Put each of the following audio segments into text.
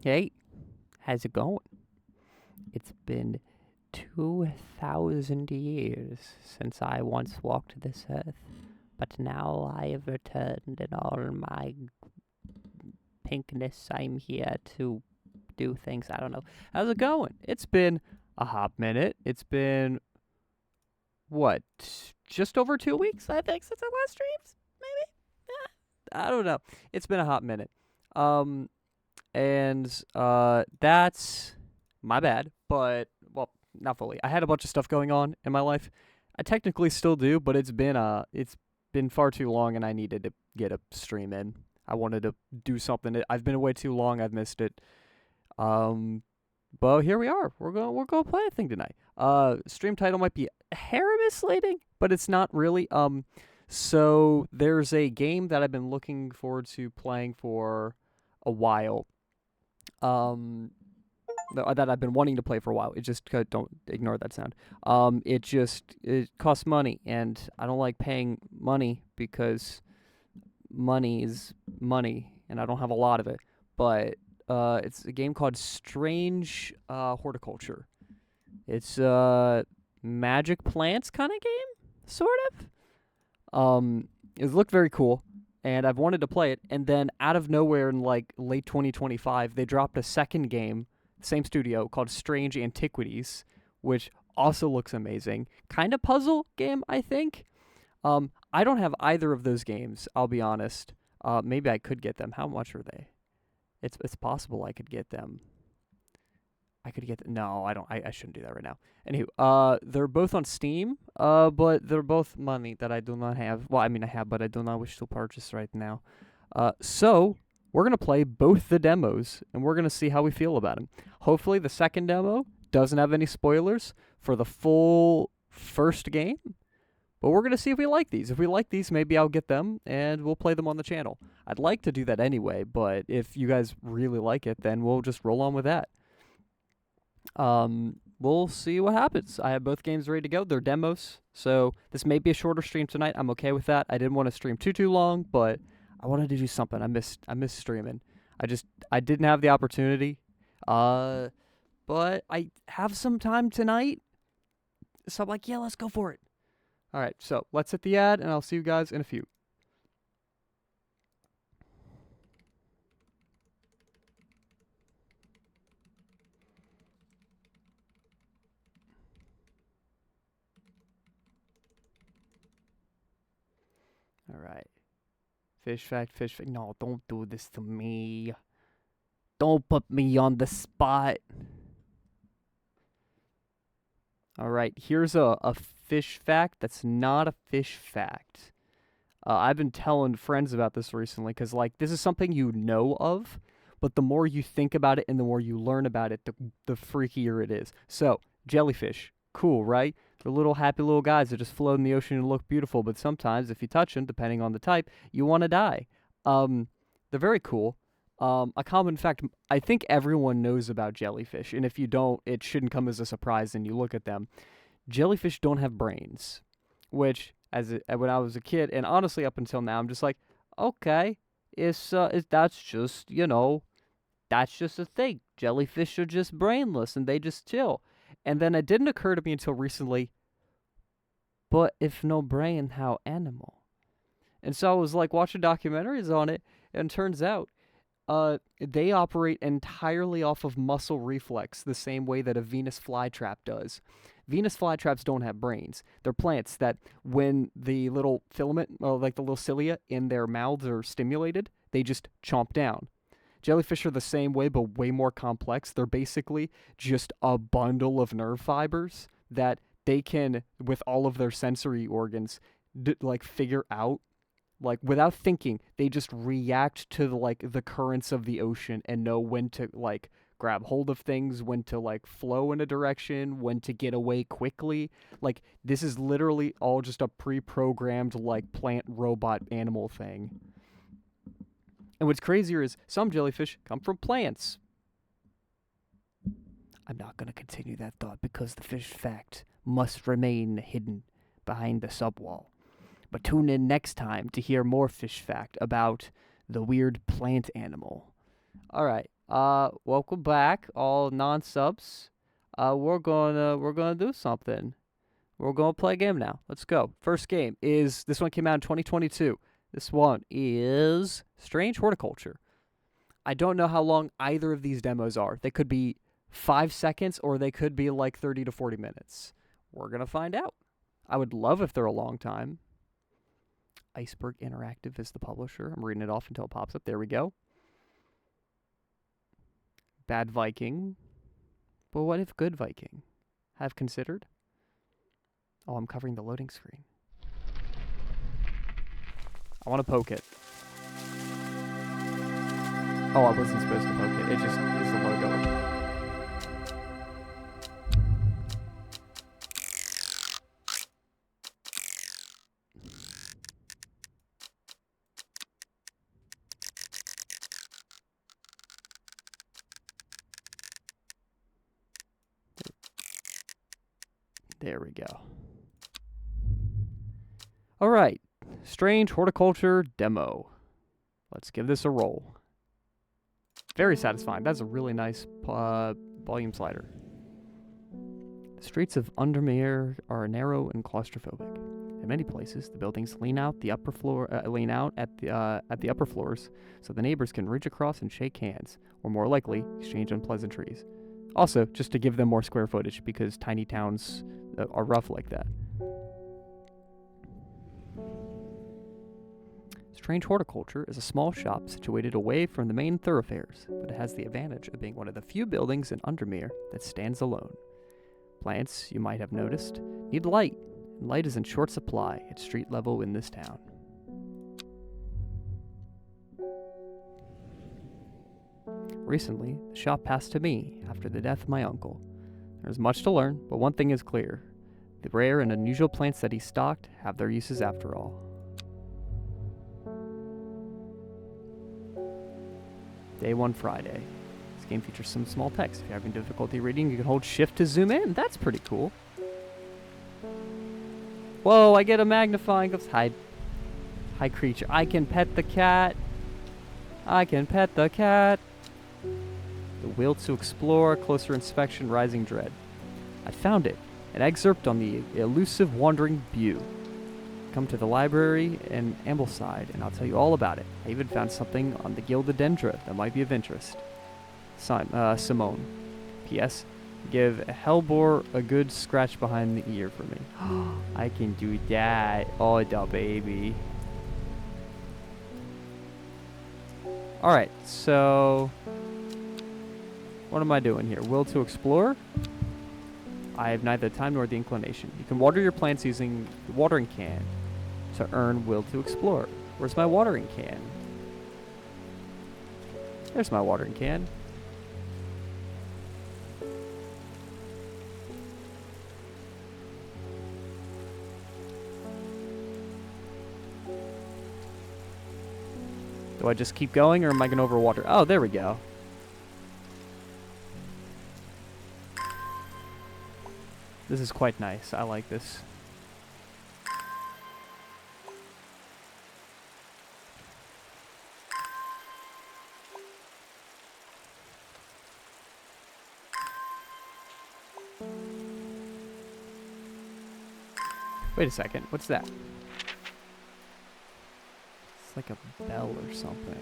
Hey, how's it going? It's been 2,000 years since I once walked this earth, but now I have returned in all my pinkness. I'm here to do things. I don't know. How's it going? It's been a hot minute. It's been, what, just over 2 weeks, I think, since I last streamed? Maybe? I don't know. It's been a hot minute. Um, and that's my bad, but well, not fully. I had a bunch of stuff going on in my life. I technically still do, but it's been far too long, and I needed to get a stream in. I wanted to do something. I've been away too long. I've missed it. Um, but here we are. We're gonna play a thing tonight. Stream title might be hair misleading, but it's not really. So there's a game that I've been looking forward to playing for a while um that I've been wanting to play for a while. It just don't ignore that sound. It costs money, and I don't like paying money because money is money, and I don't have a lot of it. But it's a game called Strange Horticulture. It's a magic plants kind of game, sort of. It looked very cool, and I've wanted to play it. And then out of nowhere, in like late 2025, they dropped a second game, same studio, called Strange Antiquities, which also looks amazing. Kind of puzzle game, I think. I don't have either of those games. I'll be honest. Maybe I could get them. How much are they? It's possible I could get them. No, I don't. I shouldn't do that right now. Anywho, they're both on Steam. But they're both money that I do not have. Well, I mean I have, but I do not wish to purchase right now. So we're gonna play both the demos, and we're gonna see how we feel about them. Hopefully, the second demo doesn't have any spoilers for the full first game. But we're gonna see if we like these. If we like these, maybe I'll get them and we'll play them on the channel. I'd like to do that anyway, but if you guys really like it, then we'll just roll on with that. We'll see what happens. I have both games ready to go. They're demos, so this may be a shorter stream tonight. I'm okay with that. I didn't want to stream too long, but I wanted to do something. I missed streaming. I didn't have the opportunity. But I have some time tonight, so I'm like, yeah, let's go for it. All right, so let's hit the ad, and I'll see you guys in a few. All right. Fish fact, fish fact. No, don't do this to me. Don't put me on the spot. All right, here's a fish fact that's not a fish fact. I've been telling friends about this recently because, like, this is something you know of, but the more you think about it and the more you learn about it, the freakier it is. So, jellyfish. Cool, right? They're little happy little guys that just float in the ocean and look beautiful, but sometimes if you touch them, depending on the type, you want to die. They're very cool. A common fact, I think everyone knows about jellyfish, and if you don't, it shouldn't come as a surprise and you look at them. Jellyfish don't have brains, which, when I was a kid, and honestly up until now, I'm just like, okay, that's just, that's just a thing. Jellyfish are just brainless, and they just chill. And then it didn't occur to me until recently, but if no brain, how animal? And so I was like watching documentaries on it, and it turns out they operate entirely off of muscle reflex, the same way that a Venus flytrap does. Venus flytraps don't have brains. They're plants that, when the little filament, like the little cilia in their mouths are stimulated, they just chomp down. Jellyfish are the same way, but way more complex. They're basically just a bundle of nerve fibers that they can, with all of their sensory organs, figure out, like, without thinking. They just react to the currents of the ocean and know when to, like, grab hold of things, when to, like, flow in a direction, when to get away quickly. Like, this is literally all just a pre-programmed, like, plant robot animal thing. And what's crazier is some jellyfish come from plants. I'm not going to continue that thought because the fish fact must remain hidden behind the subwall. But tune in next time to hear more fish fact about the weird plant animal. All right. Welcome back, all non-subs. We're gonna do something. We're gonna play a game now. Let's go. First game is this one came out in 2022. This one is Strange Horticulture. I don't know how long either of these demos are. They could be 5 seconds or they could be like 30 to 40 minutes. We're gonna find out. I would love if they're a long time. Iceberg Interactive is the publisher. I'm reading it off until it pops up. There we go. Bad Viking. But what if Good Viking? Have considered? Oh, I'm covering the loading screen. I want to poke it. Oh, I wasn't supposed to poke it. It just is the logo. There we go. All right, Strange Horticulture demo. Let's give this a roll. Very satisfying. That's a really nice volume slider. The streets of Undermere are narrow and claustrophobic. In many places, the buildings lean out at the upper floors, so the neighbors can reach across and shake hands, or more likely, exchange unpleasantries. Also, just to give them more square footage, because tiny towns are rough like that. Strange Horticulture is a small shop situated away from the main thoroughfares, but it has the advantage of being one of the few buildings in Undermere that stands alone. Plants, you might have noticed, need light, and light is in short supply at street level in this town. Recently, the shop passed to me after the death of my uncle. There is much to learn, but one thing is clear. The rare and unusual plants that he stocked have their uses after all. Day 1 Friday. This game features some small text. If you're having difficulty reading, you can hold shift to zoom in. That's pretty cool. Whoa, I get a magnifying glass. Hi creature. I can pet the cat. I can pet the cat. The will to explore, closer inspection, rising dread. I found it. An excerpt on the elusive wandering Bew. Come to the library in Ambleside, and I'll tell you all about it. I even found something on the Gilded Dendra that might be of interest. Simone. P.S. Give Hellbore a good scratch behind the ear for me. I can do that. Oh, the baby. Alright, so... what am I doing here? Will to explore? I have neither the time nor the inclination. You can water your plants using the watering can to earn will to explore. Where's my watering can? There's my watering can. Do I just keep going, or am I going to overwater? Oh, there we go. This is quite nice. I like this. Wait a second. What's that? It's like a bell or something.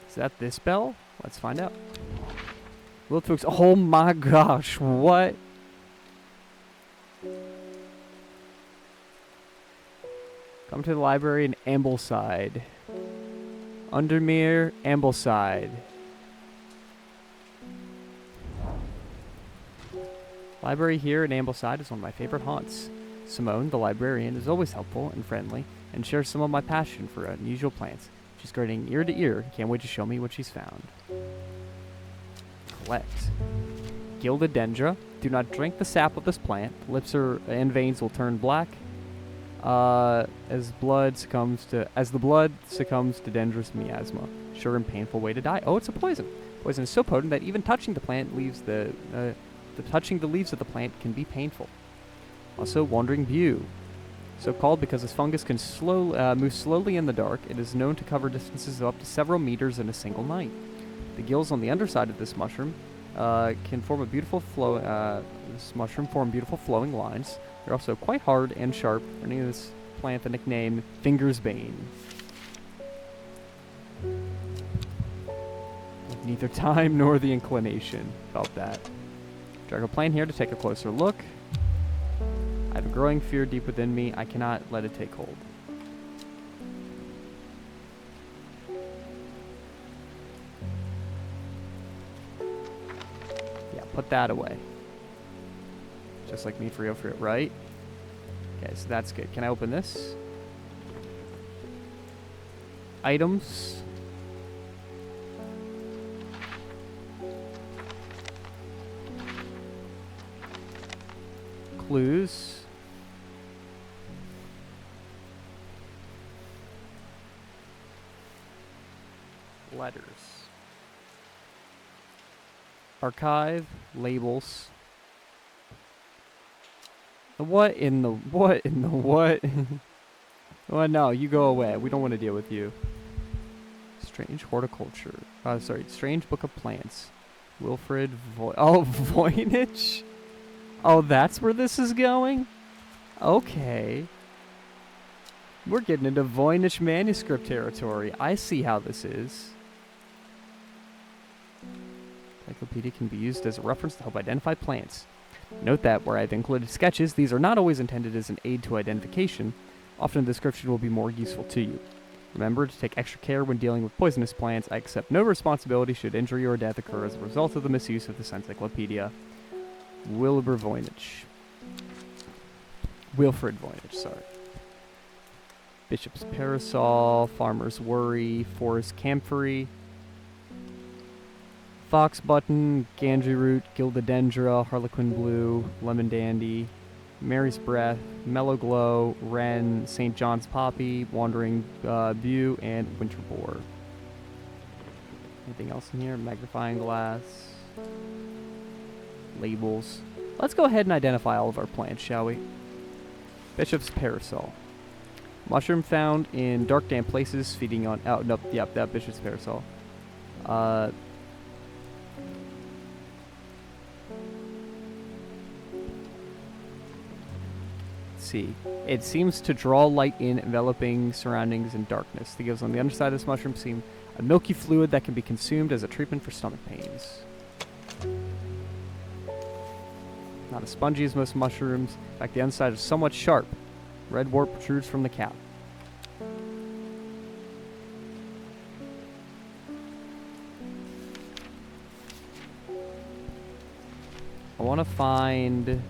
Is that this bell? Let's find out. Will to oh my gosh, what? Come to the library in Ambleside. Undermere, Ambleside. Library here in Ambleside is one of my favorite haunts. Simone, the librarian, is always helpful and friendly and shares some of my passion for unusual plants. She's grinning ear to ear. Can't wait to show me what she's found. Collect. Gilded Dendra. Do not drink the sap of this plant. Lips and veins will turn black. As the blood succumbs to Dendra's miasma. sure and painful way to die. Oh, it's a poison. Poison is so potent that even touching the plant leaves touching the leaves of the plant can be painful. Also, Wandering View. So called because this fungus can move slowly in the dark. It is known to cover distances of up to several meters in a single night. The gills on the underside of this mushroom can form a beautiful form beautiful flowing lines. They're also quite hard and sharp, earning this plant the nickname Finger's Bane. With neither time nor the inclination. Felt that. Drag a plant here to take a closer look. I have a growing fear deep within me. I cannot let it take hold. Yeah, put that away. Just like me for real, right? Okay, so that's good. Can I open this? Items. Clues. Letters. Archive. Labels. What in the what? Well, no, you go away. We don't want to deal with you. Strange Horticulture. Strange Book of Plants. Wilfred Voynich? Oh, that's where this is going? Okay. We're getting into Voynich manuscript territory. I see how this is. Encyclopedia can be used as a reference to help identify plants. Note that where I've included sketches, these are not always intended as an aid to identification. Often a description will be more useful to you. Remember to take extra care when dealing with poisonous plants. I accept no responsibility should injury or death occur as a result of the misuse of this encyclopedia. Wilfred Voynich, sorry. Bishop's Parasol, Farmer's Worry, Forest Camphor, Fox Button, Gandry Root, Gildodendra, Harlequin Blue, Lemon Dandy, Mary's Breath, Mellow Glow, Wren, St. John's Poppy, Wandering View, and Winter Boar. Anything else in here? Magnifying glass. Labels. Let's go ahead and identify all of our plants, shall we? Bishop's Parasol. Mushroom found in dark, damp places, feeding on... Oh, nope, yep, that Bishop's Parasol. Let's see. It seems to draw light in enveloping surroundings in darkness. The gills on the underside of this mushroom seem a milky fluid that can be consumed as a treatment for stomach pains. Not as spongy as most mushrooms. In fact, the underside is somewhat sharp. Red wart protrudes from the cap. I want to find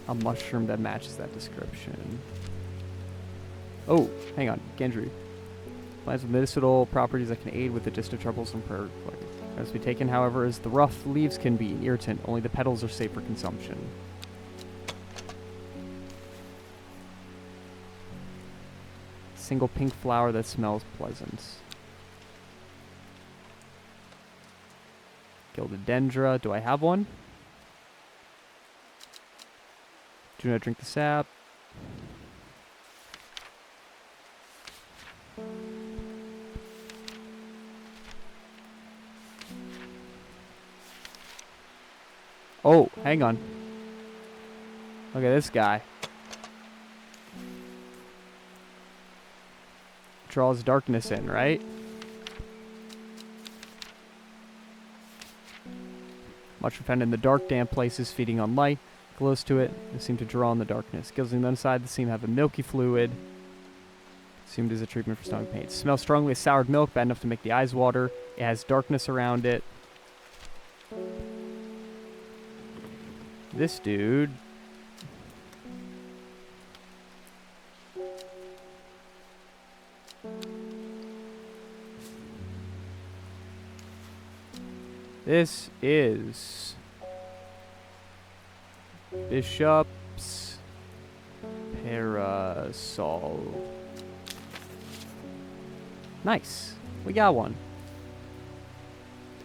a mushroom that matches that description. Oh, hang on. Gendry. Plants with medicinal properties that can aid with the digestive troubles and prayer. Must be taken, however, as the rough leaves can be irritant. Only the petals are safe for consumption. Single pink flower that smells pleasant. Gildodendra. Do I have one? Do not drink the sap. Oh, hang on. Look at this guy. Draws darkness in, right? Mushroom found in the dark, damp places, feeding on light. Close to it, they seem to draw in the darkness. Gills on the inside, they seem to have a milky fluid. Assumed as a treatment for stomach pain. Smells strongly of soured milk, bad enough to make the eyes water. It has darkness around it. This dude. This is Bishop's Parasol. Nice. We got one.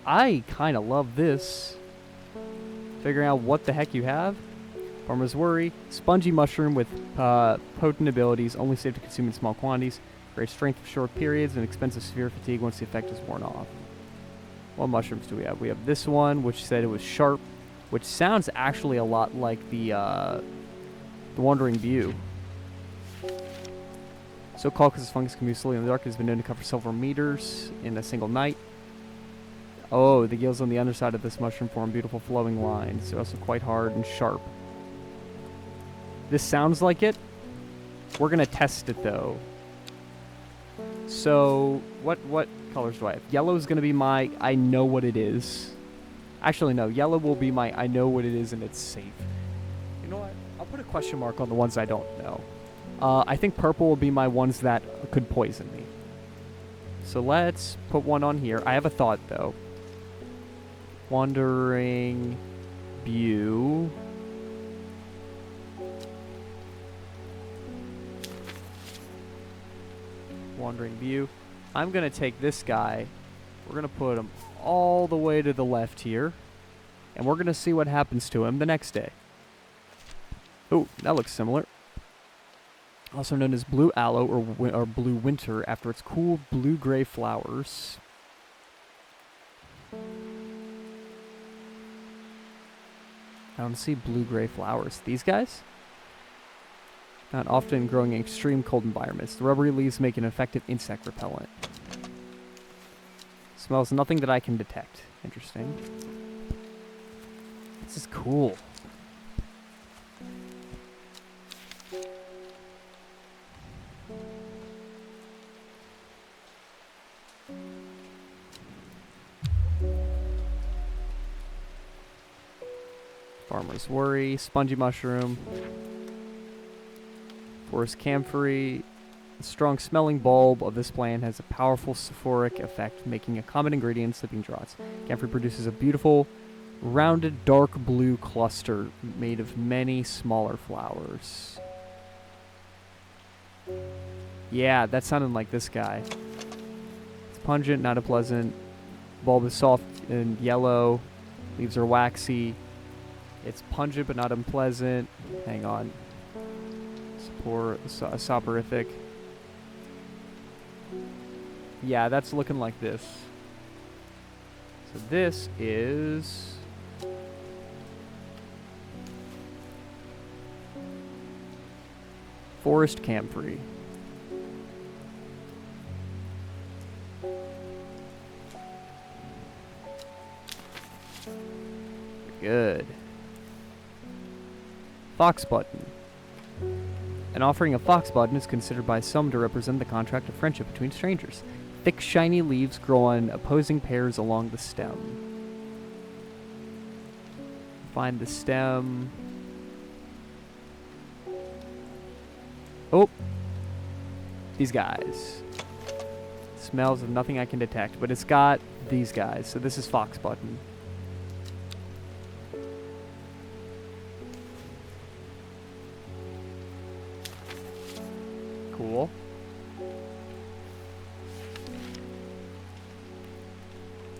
I kind of love this. Figuring out what the heck you have. Farmer's Worry. Spongy mushroom with potent abilities, only safe to consume in small quantities. Great strength for short periods and expensive severe fatigue once the effect is worn off. What mushrooms do we have? We have this one, which said it was sharp, which sounds actually a lot like the Wandering View. So called because this fungus can move slowly in the dark. It has been known to cover several meters in a single night. Oh, the gills on the underside of this mushroom form beautiful flowing lines. They're also quite hard and sharp. This sounds like it. We're going to test it, though. So, what colors do I have? Yellow is going to be my I know what it is. Actually, no. Yellow will be my I know what it is and it's safe. You know what? I'll put a question mark on the ones I don't know. I think purple will be my ones that could poison me. So let's put one on here. I have a thought, though. Wandering View. Wandering View. I'm going to take this guy. We're going to put him all the way to the left here. And we're going to see what happens to him the next day. Oh, that looks similar. Also known as blue aloe or blue winter after its cool blue-gray flowers. I don't see blue-gray flowers. These guys? Not often growing in extreme cold environments. The rubbery leaves make an effective insect repellent. Smells nothing that I can detect. Interesting. This is cool. Farmer's Worry, Spongy Mushroom, Forest Camphor. The strong smelling bulb of this plant has a powerful sulfuric effect, making a common ingredient in sleeping draughts. Camphor produces a beautiful, rounded, dark blue cluster made of many smaller flowers. Yeah, that sounded like this guy. It's pungent, not unpleasant. Bulb is soft and yellow. Leaves are waxy. It's pungent but not unpleasant. Hang on. Soporific. Yeah, that's looking like this. So this is... Forest Camphor. Good. Fox Button. An offering of fox button is considered by some to represent the contract of friendship between strangers. Thick, shiny leaves grow on opposing pairs along the stem. Find the stem. Oh! These guys. Smells of nothing I can detect, but it's got these guys. So this is fox button. Cool.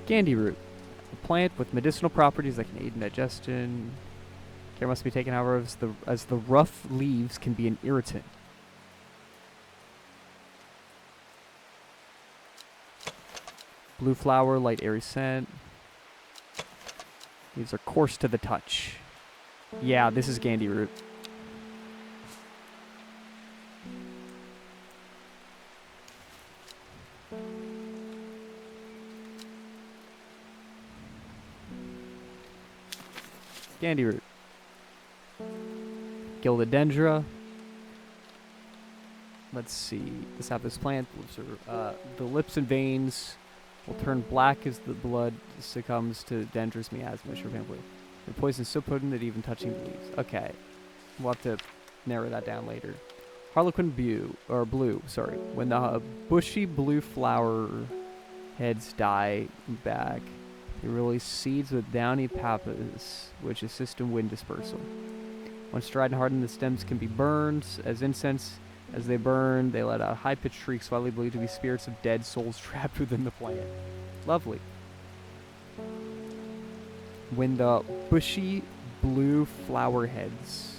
Candy root. A plant with medicinal properties that can aid in digestion. Care must be taken, however, as the rough leaves can be an irritant. Blue flower, light airy scent. These are coarse to the touch. Yeah, this is candy root. Candy root. Gildodendra. Let's see. This sap this plant. The lips and veins will turn black as the blood succumbs to dangerous miasma. The poison is so potent that even touching the leaves. Okay. We'll have to narrow that down later. Harlequin blue, sorry. When the bushy blue flower heads die back, they release seeds with downy papas, which assist in wind dispersal. Once dried and hardened, the stems can be burned as incense. As they burn, they let out high-pitched shrieks, widely believed to be spirits of dead souls trapped within the plant. Lovely. When the bushy blue flower heads.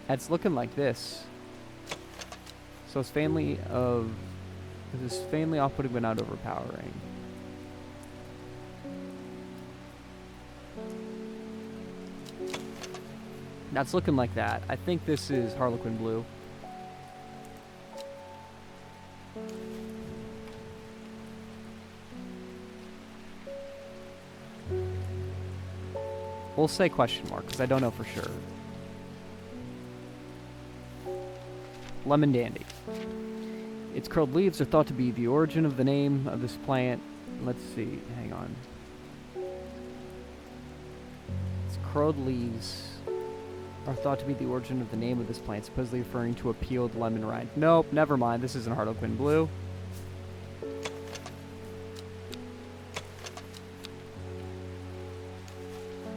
It's looking like this. So his family off-putting but not overpowering. That's looking like that. I think this is Harlequin Blue. We'll say question mark, because I don't know for sure. Lemon Dandy. Its curled leaves are thought to be the origin of the name of this plant. Let's see. Hang on. Its curled leaves are thought to be the origin of the name of this plant, supposedly referring to a peeled lemon rind. Nope, never mind. This isn't Harlequin Blue.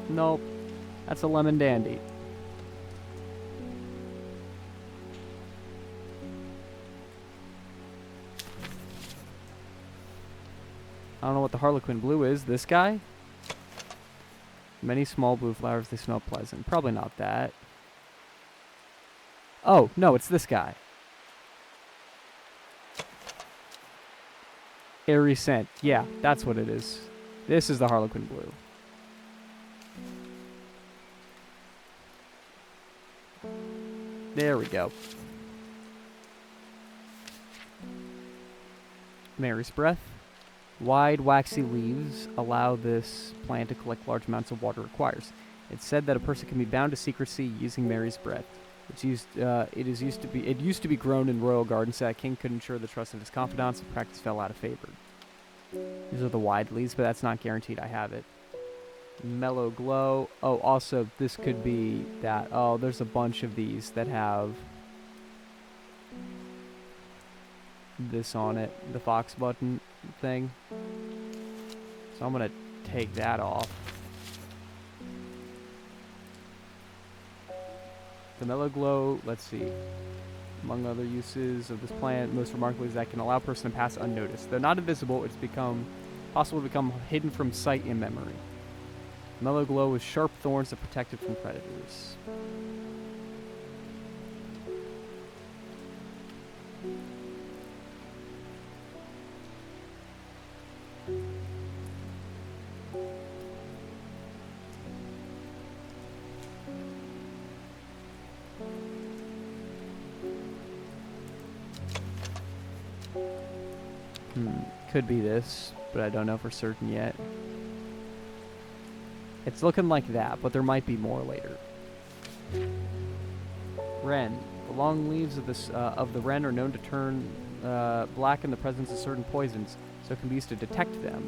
Nope. That's a Lemon Dandy. I don't know what the Harlequin Blue is. This guy? Many small blue flowers, they smell pleasant. Probably not that. Oh, no, it's this guy. Airy scent. Yeah, that's what it is. This is the Harlequin Blue. There we go. Mary's Breath. Wide, waxy leaves allow this plant to collect large amounts of water it requires. It's said that a person can be bound to secrecy using Mary's Breath. It used to be grown in royal gardens so that king could ensure the trust of his confidants. The practice fell out of favor. These are the wide leaves, but that's not guaranteed I have it. Mellow Glow. Oh, also, this could be that. Oh, there's a bunch of these that have this on it. The fox button thing. So I'm going to take that off. The Mellow Glow, let's see. Among other uses of this plant, most remarkably is that it can allow a person to pass unnoticed. Though not invisible, it's possible to become hidden from sight and memory. Mellow Glow with sharp thorns that protect it from predators. Could be this, but I don't know for certain yet. It's looking like that, but there might be more later. Wren. The long leaves of the wren are known to turn black in the presence of certain poisons, so it can be used to detect them.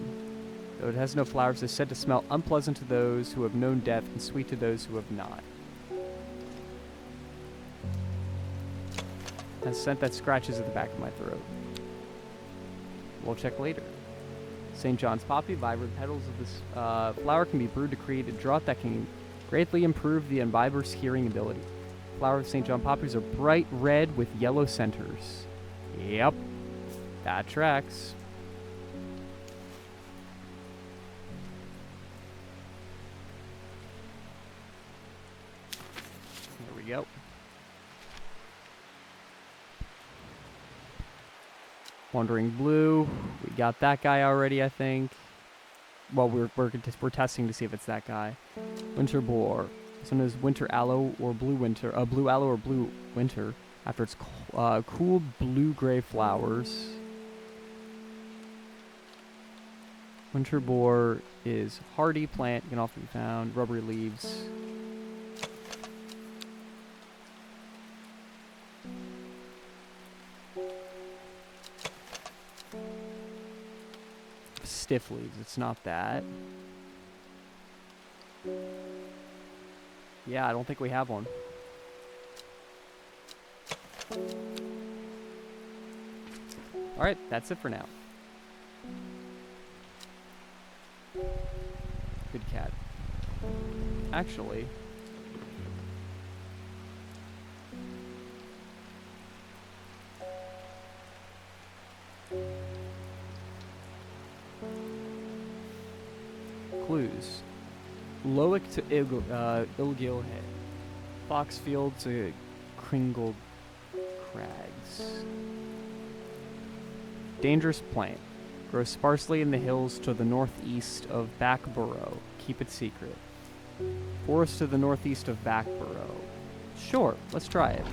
Though it has no flowers, it is said to smell unpleasant to those who have known death and sweet to those who have not. A scent that scratches at the back of my throat. We'll check later. St. John's Poppy. Vibrant petals of this flower can be brewed to create a draught that can greatly improve the imbiber's hearing ability. Flower of St. John poppies are bright red with yellow centers. Yep, that tracks. There we go. Wandering Blue, we got that guy already, I think. Well, we're testing to see if it's that guy. Winter Boar, this one is Winter Aloe or Blue Winter, Blue Aloe or Blue Winter, after its cool blue-gray flowers. Winter Boar is hardy plant, can often be found, rubbery leaves. Stiff leaves, it's not that. Yeah, I don't think we have one. Alright, that's it for now. Good cat. Actually, clues. Lowick to Ilgil Head. Foxfield to Kringle Crags. Dangerous plant. Grows sparsely in the hills to the northeast of Backborough. Keep it secret. Forest to the northeast of Backborough. Sure, let's try it.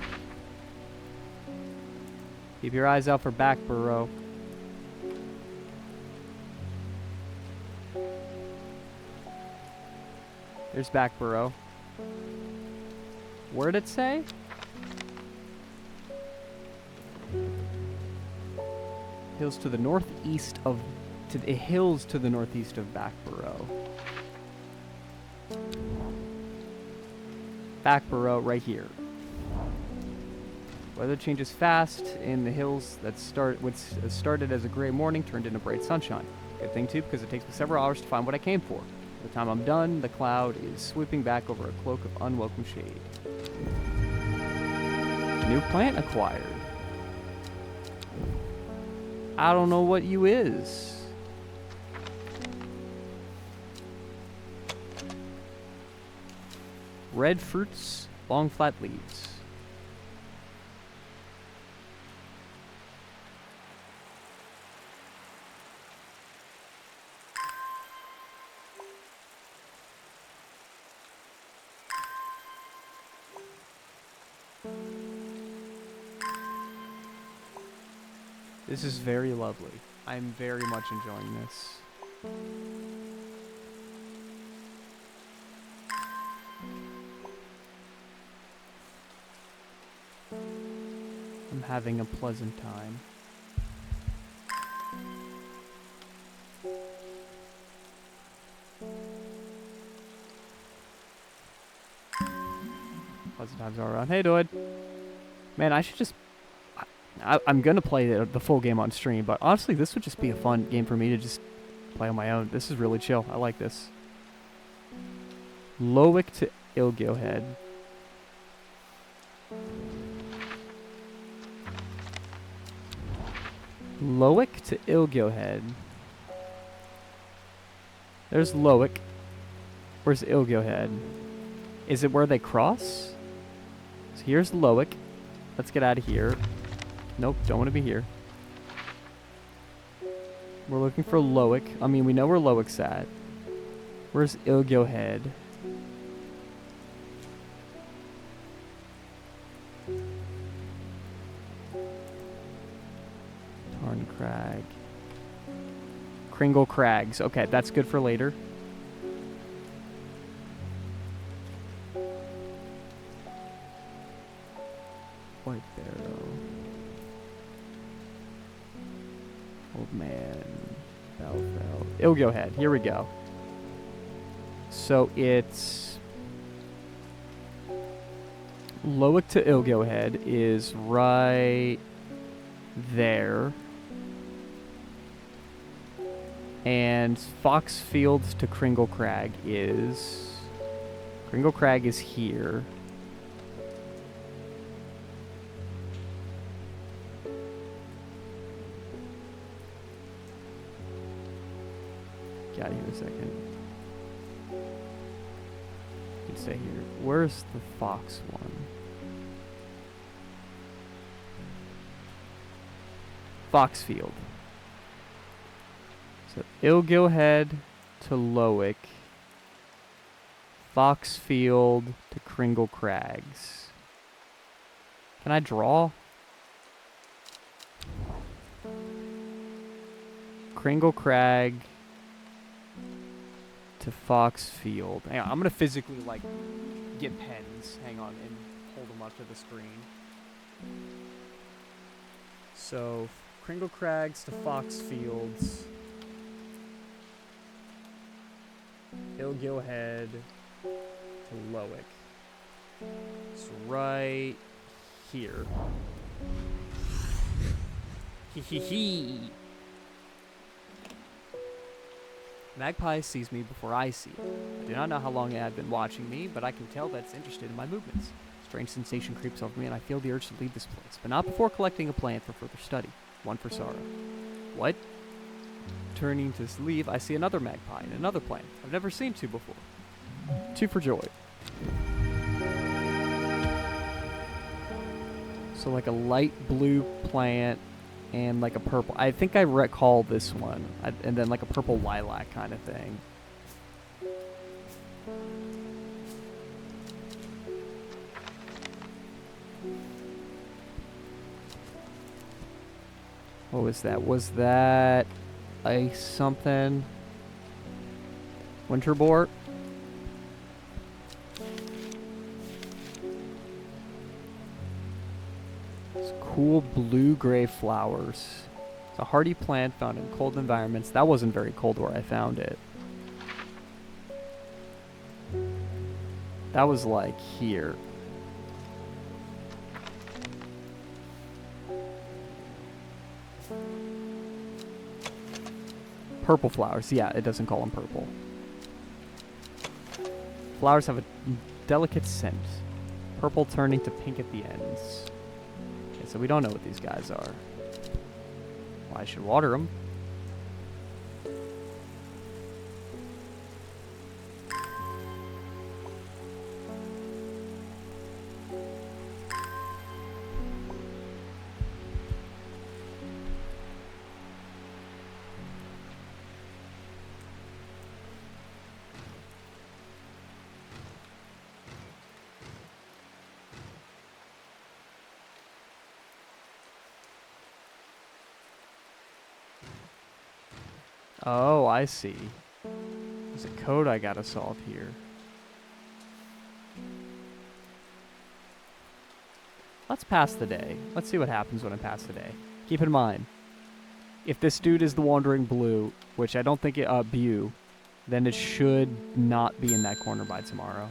Keep your eyes out for Backborough. There's Backborough. Where'd it say? Hills to the northeast of hills to the northeast of Backborough. Backborough right here. Weather changes fast in the hills that started as a gray morning turned into bright sunshine. Good thing too, because it takes me several hours to find what I came for. By the time I'm done, the cloud is swooping back over a cloak of unwelcome shade. New plant acquired. I don't know what you is. Red fruits, long flat leaves. This is very lovely. I'm very much enjoying this. I'm having a pleasant time. Pleasant times all around. Hey, dude. Man, I should just... I'm going to play the full game on stream, but honestly, this would just be a fun game for me to just play on my own. This is really chill. I like this. Lowick to Ilgil Head. Lowick to Ilgil Head. There's Lowick. Where's Ilgil Head? Is it where they cross? So here's Lowick. Let's get out of here. Nope, don't want to be here. We're looking for Lowick. I mean, we know where Lowick's at. Where's Ilgil Head? Tarn Crag. Kringle Crags. Okay, that's good for later. White Barrow. Old Man. Belfell. Ilgil Head. Here we go. So it's... Lowick to Ilgil Head is right there. And Foxfield to Kringle Crag is... Kringle Crag is here. Get out of here a second. You can stay here. Where's the Fox one? Foxfield. So Ilgil Head to Lowick. Foxfield to Kringle Crags. Can I draw? Kringle Crag to Foxfield. Hang on, I'm gonna physically like get pens. Hang on, and hold them up to the screen. So Kringle Crags to Foxfields. Ilgil Head to Lowick. It's right here. Hee hee hee. Magpie sees me before I see it. I do not know how long it had been watching me, but I can tell that it's interested in my movements. Strange sensation creeps over me, and I feel the urge to leave this place, but not before collecting a plant for further study. One for sorrow. What? Turning to leave, I see another magpie and another plant. I've never seen two before. Two for joy. So like a light blue plant and like a purple. I think I recall this one. And then like a purple lilac kind of thing. What was that? Was that ice something? Winterbort? It's cool blue-gray flowers. It's a hardy plant found in cold environments. That wasn't very cold where I found it. That was like here. Purple flowers. Yeah, it doesn't call them purple. Flowers have a delicate scent. Purple turning to pink at the ends. Okay, so we don't know what these guys are. Well, I should water them. Oh, I see. There's a code I gotta solve here. Let's pass the day. Let's see what happens when I pass the day. Keep in mind, if this dude is the Wandering Blue, which I don't think it, Bew, then it should not be in that corner by tomorrow.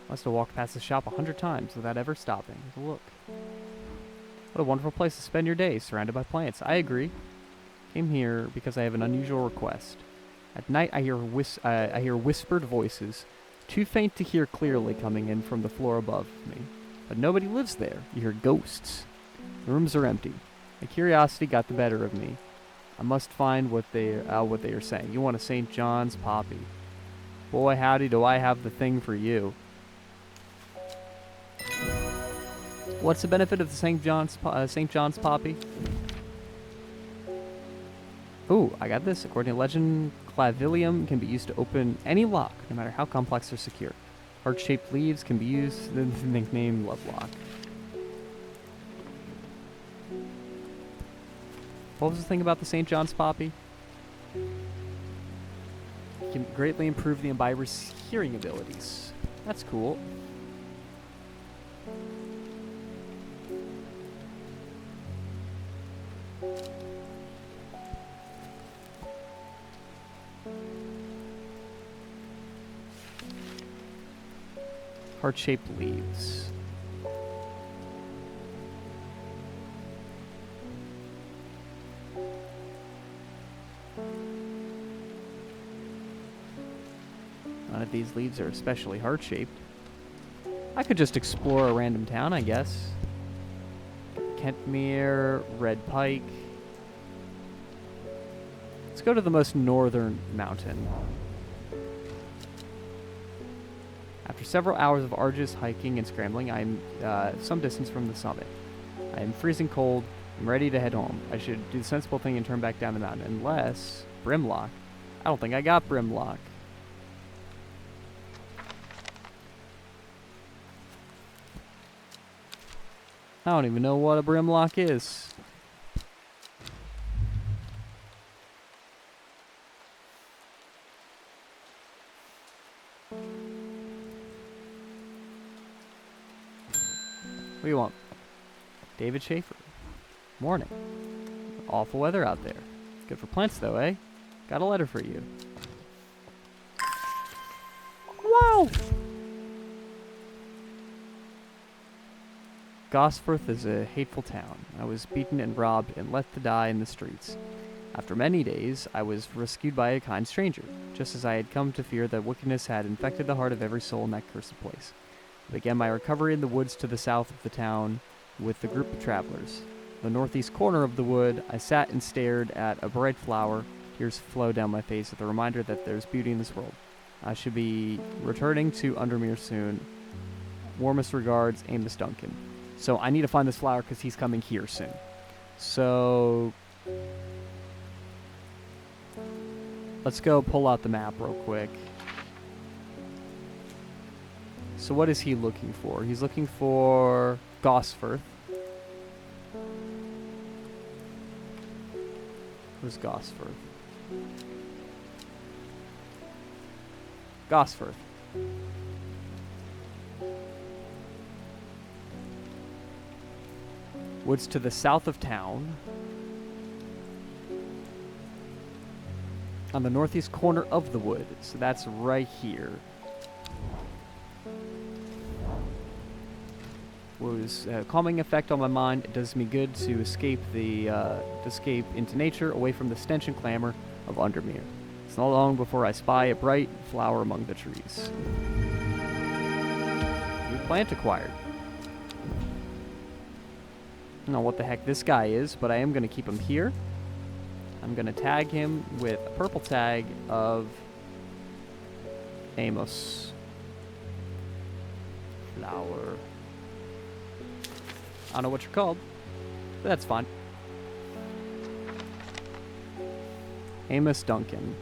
Must have walked past the shop 100 times without ever stopping. Look. What a wonderful place to spend your day, surrounded by plants. I agree. Came here because I have an unusual request. At night, I hear whispered voices, too faint to hear clearly, coming in from the floor above me. But nobody lives there. You hear ghosts. The rooms are empty. My curiosity got the better of me. I must find what they are saying. You want a St. John's poppy? Boy, howdy, do I have the thing for you. What's the benefit of the St. John's poppy? Ooh, I got this. According to legend, clavilium can be used to open any lock, no matter how complex or secure. Heart-shaped leaves can be used to nickname love lock. What was the thing about the St. John's poppy? It can greatly improve the imbiber's hearing abilities. That's cool. Heart-shaped leaves. None of these leaves are especially heart-shaped. I could just explore a random town, I guess. Kentmere, Red Pike. Let's go to the most northern mountain. After several hours of arduous hiking and scrambling, I am some distance from the summit. I am freezing cold. I'm ready to head home. I should do the sensible thing and turn back down the mountain. Unless... Brimlock. I don't think I got Brimlock. I don't even know what a Brimlock is. What do you want? David Schaefer. Morning. Awful weather out there. Good for plants though, eh? Got a letter for you. Wow! Gosforth is a hateful town. I was beaten and robbed and left to die in the streets. After many days, I was rescued by a kind stranger, just as I had come to fear that wickedness had infected the heart of every soul in that cursed place. I began my recovery in the woods to the south of the town with a group of travelers. In the northeast corner of the wood, I sat and stared at a bright flower. Tears flowed down my face at the reminder that there's beauty in this world. I should be returning to Undermere soon. Warmest regards, Amos Duncan. So I need to find this flower because he's coming here soon. So let's go pull out the map real quick. So what is he looking for? He's looking for Gosforth. Where's Gosforth? Gosforth. Woods to the south of town. On the northeast corner of the wood. So that's right here. Was a calming effect on my mind. It does me good to escape into nature, away from the stench and clamor of Undermere. It's not long before I spy a bright flower among the trees. New plant acquired. I don't know what the heck this guy is, but I am going to keep him here. I'm going to tag him with a purple tag of Amos. Flower. I don't know what you're called, but that's fine. Amos Duncan.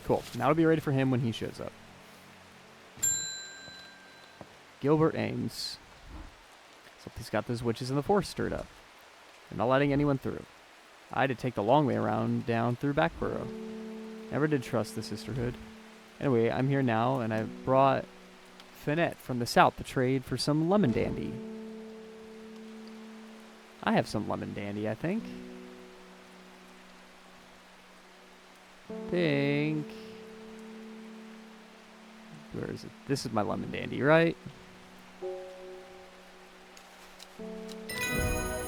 Cool. Now to be ready for him when he shows up. Gilbert Ames. So he's got those witches in the forest stirred up. They're not letting anyone through. I had to take the long way around down through Backborough. Never did trust the sisterhood. Anyway, I'm here now, and I've brought Finette from the south to trade for some lemon dandy. I have some lemon dandy, I think. Where is it? This is my lemon dandy, right?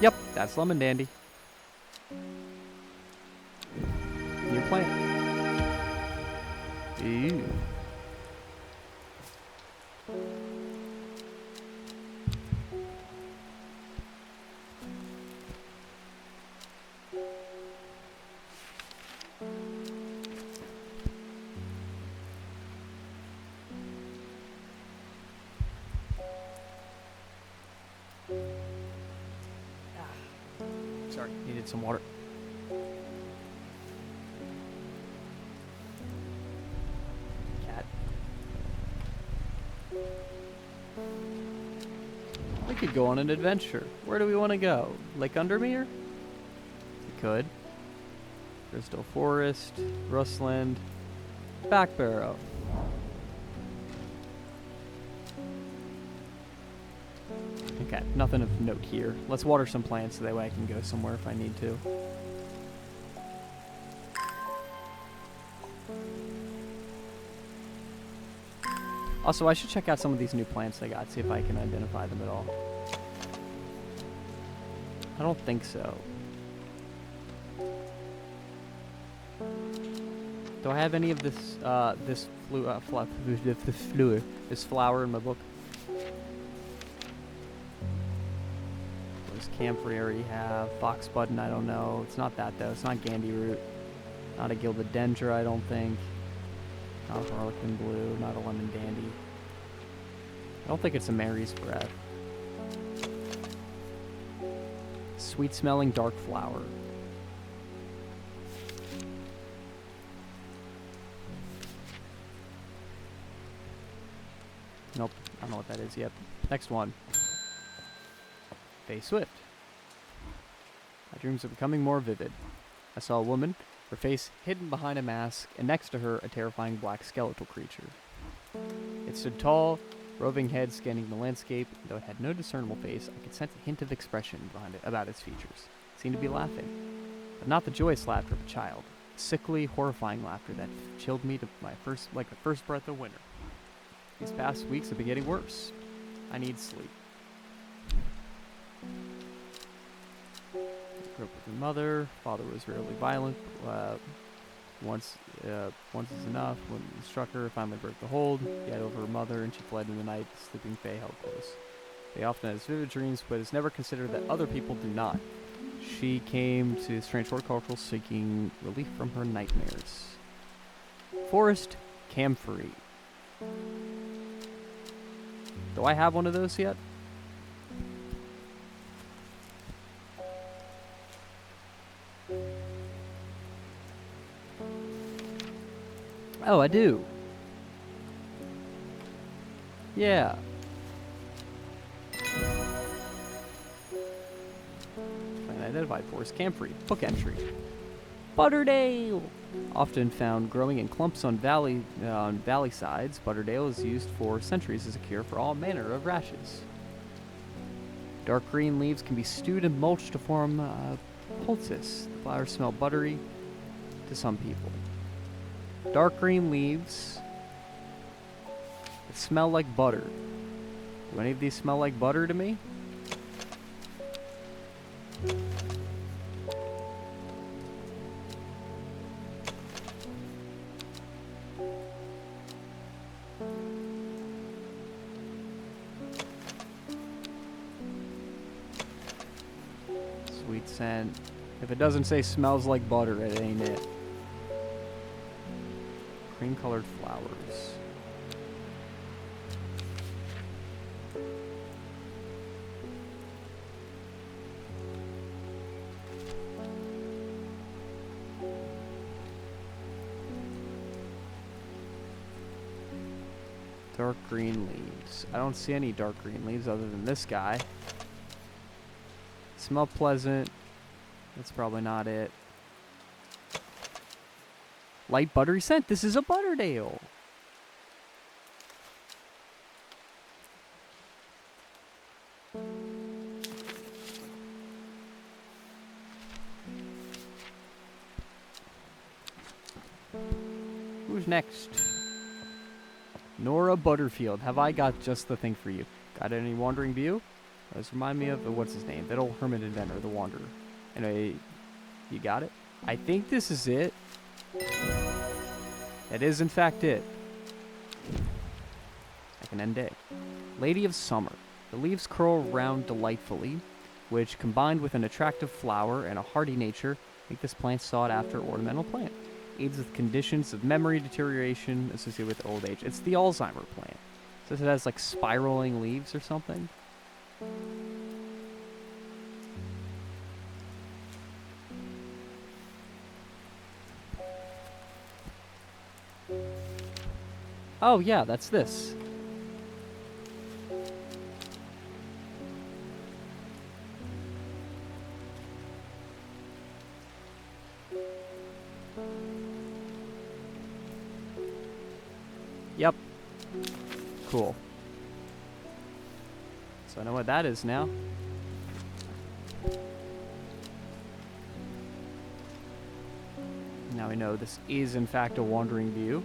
Yep, that's lemon dandy. New plant. Ew. Sorry, needed some water. We could go on an adventure. Where do we want to go? Lake Undermere? We could. Crystal Forest, Rustland, Backborough. Okay, nothing of note here. Let's water some plants so that way I can go somewhere if I need to. Also, I should check out some of these new plants I got, see if I can identify them at all. I don't think so. Do I have any of this this flower in my book? There's camphor I already have. Fox button, I don't know. It's not that though. It's not Gandy root. Not a gilded dendra, I don't think. Not a harlequin blue. Not a lemon dandy. I don't think it's a Mary's breath. Sweet smelling dark flower. Nope, I don't know what that is yet. Next one. Faye Swift. My dreams are becoming more vivid. I saw a woman, her face hidden behind a mask, and next to her a terrifying black skeletal creature. It stood tall, roving head scanning the landscape. Though it had no discernible face, I could sense a hint of expression behind it about its features. It seemed to be laughing, but not the joyous laughter of a child. Sickly, horrifying laughter that chilled me to my first, like the first breath of winter. These past weeks have been getting worse. I need sleep. Grew up with her mother. Father was rarely violent. Once is enough. When it struck her, finally broke the hold. Get over her mother, and she fled in the night. The sleeping Fae held close. They often has vivid dreams, but it's never considered that other people do not. She came to strange horticulture seeking relief from her nightmares. Forest camphor. Do I have one of those yet? Oh, I do. Yeah. Identified forest camphor. Book entry. Butterdale. Often found growing in clumps on valley sides, Butterdale is used for centuries as a cure for all manner of rashes. Dark green leaves can be stewed and mulched to form poultice. The flowers smell buttery to some people. Dark green leaves that smell like butter. Do any of these smell like butter to me? Sweet scent. If it doesn't say smells like butter, it ain't it. Cream-colored flowers. Dark green leaves. I don't see any dark green leaves other than this guy. Smell pleasant. That's probably not it. Light buttery scent. This is a Butterdale. Who's next? Nora Butterfield. Have I got just the thing for you? Got any wandering view? Those remind me of what's his name? That old hermit inventor, the Wanderer. Anyway, you got it? I think this is it. It is in fact it. I can end it. Lady of Summer. The leaves curl round delightfully, which combined with an attractive flower and a hardy nature make this plant sought after ornamental plant. Aids with conditions of memory deterioration associated with old age. It's the Alzheimer plant. Says it has like spiraling leaves or something. Oh yeah, that's this. Yep. Cool. So I know what that is now. Now we know this is in fact a wandering view.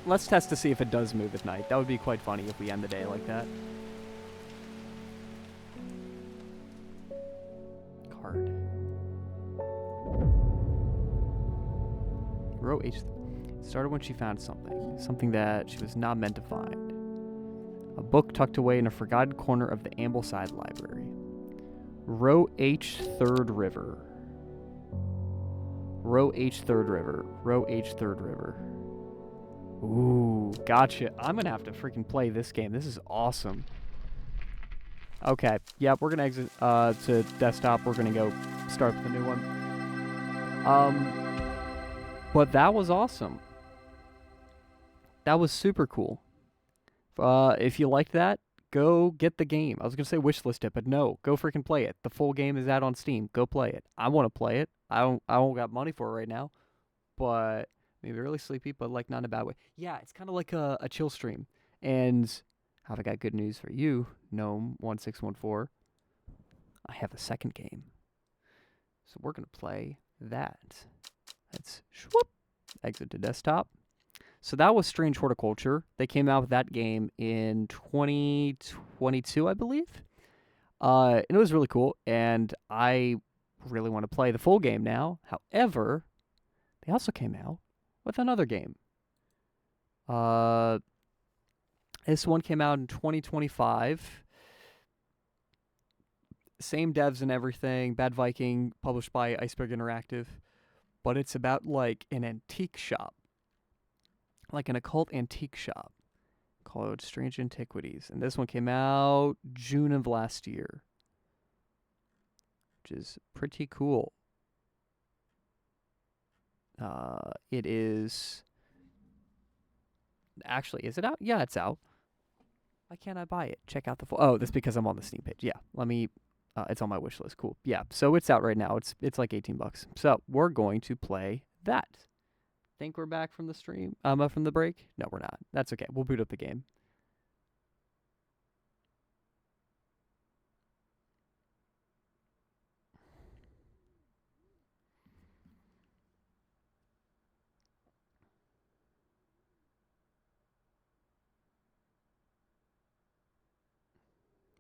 Let's test to see if it does move at night. That would be quite funny if we end the day like that. Card. Row H. Started when she found something. Something that she was not meant to find. A book tucked away in a forgotten corner of the Ambleside Library. Row H. Third River. Row H. Third River. Row H. Third River. Ooh, gotcha. I'm gonna have to freaking play this game. This is awesome. Okay, yep, we're gonna exit to desktop. We're gonna go start with the new one. But that was awesome. That was super cool. If you liked that, go get the game. I was gonna say wishlist it, but no, go freaking play it. The full game is out on Steam. Go play it. I want to play it. I don't got money for it right now, but maybe really sleepy, but like not in a bad way. Yeah, it's kind of like a chill stream. And have I got good news for you, Gnome1614? I have a second game. So we're going to play that. Let's swoop. Exit to desktop. So that was Strange Horticulture. They came out with that game in 2022, I believe. And it was really cool, and I really want to play the full game now. However, they also came out with another game. This one came out in 2025. Same devs and everything. Bad Viking, published by Iceberg Interactive. But it's about like an antique shop. Like an occult antique shop called Strange Antiquities. And this one came out June of last year, which is pretty cool. It is... Actually, is it out? Yeah, it's out. Why can't I buy it? Check out the full... Oh, that's because I'm on the Steam page. Yeah, let me... it's on my wish list. Cool. Yeah, so it's out right now. It's like $18. So we're going to play that. Think we're back from the stream? From the break? No, we're not. That's okay. We'll boot up the game.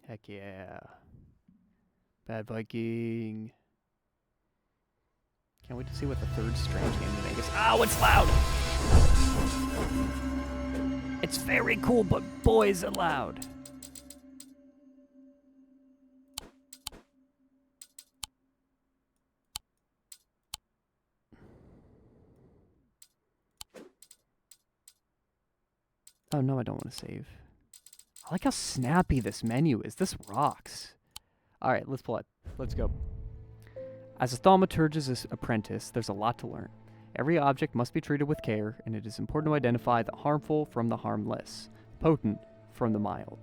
Heck yeah. Bad Viking. Can't wait to see what the third Strange game they make is. Oh, it's loud! It's very cool, but boy, is it loud. Oh, no, I don't want to save. I like how snappy this menu is. This rocks. All right, let's play. Let's go. As a thaumaturgist's apprentice, there's a lot to learn. Every object must be treated with care, and it is important to identify the harmful from the harmless, potent from the mild.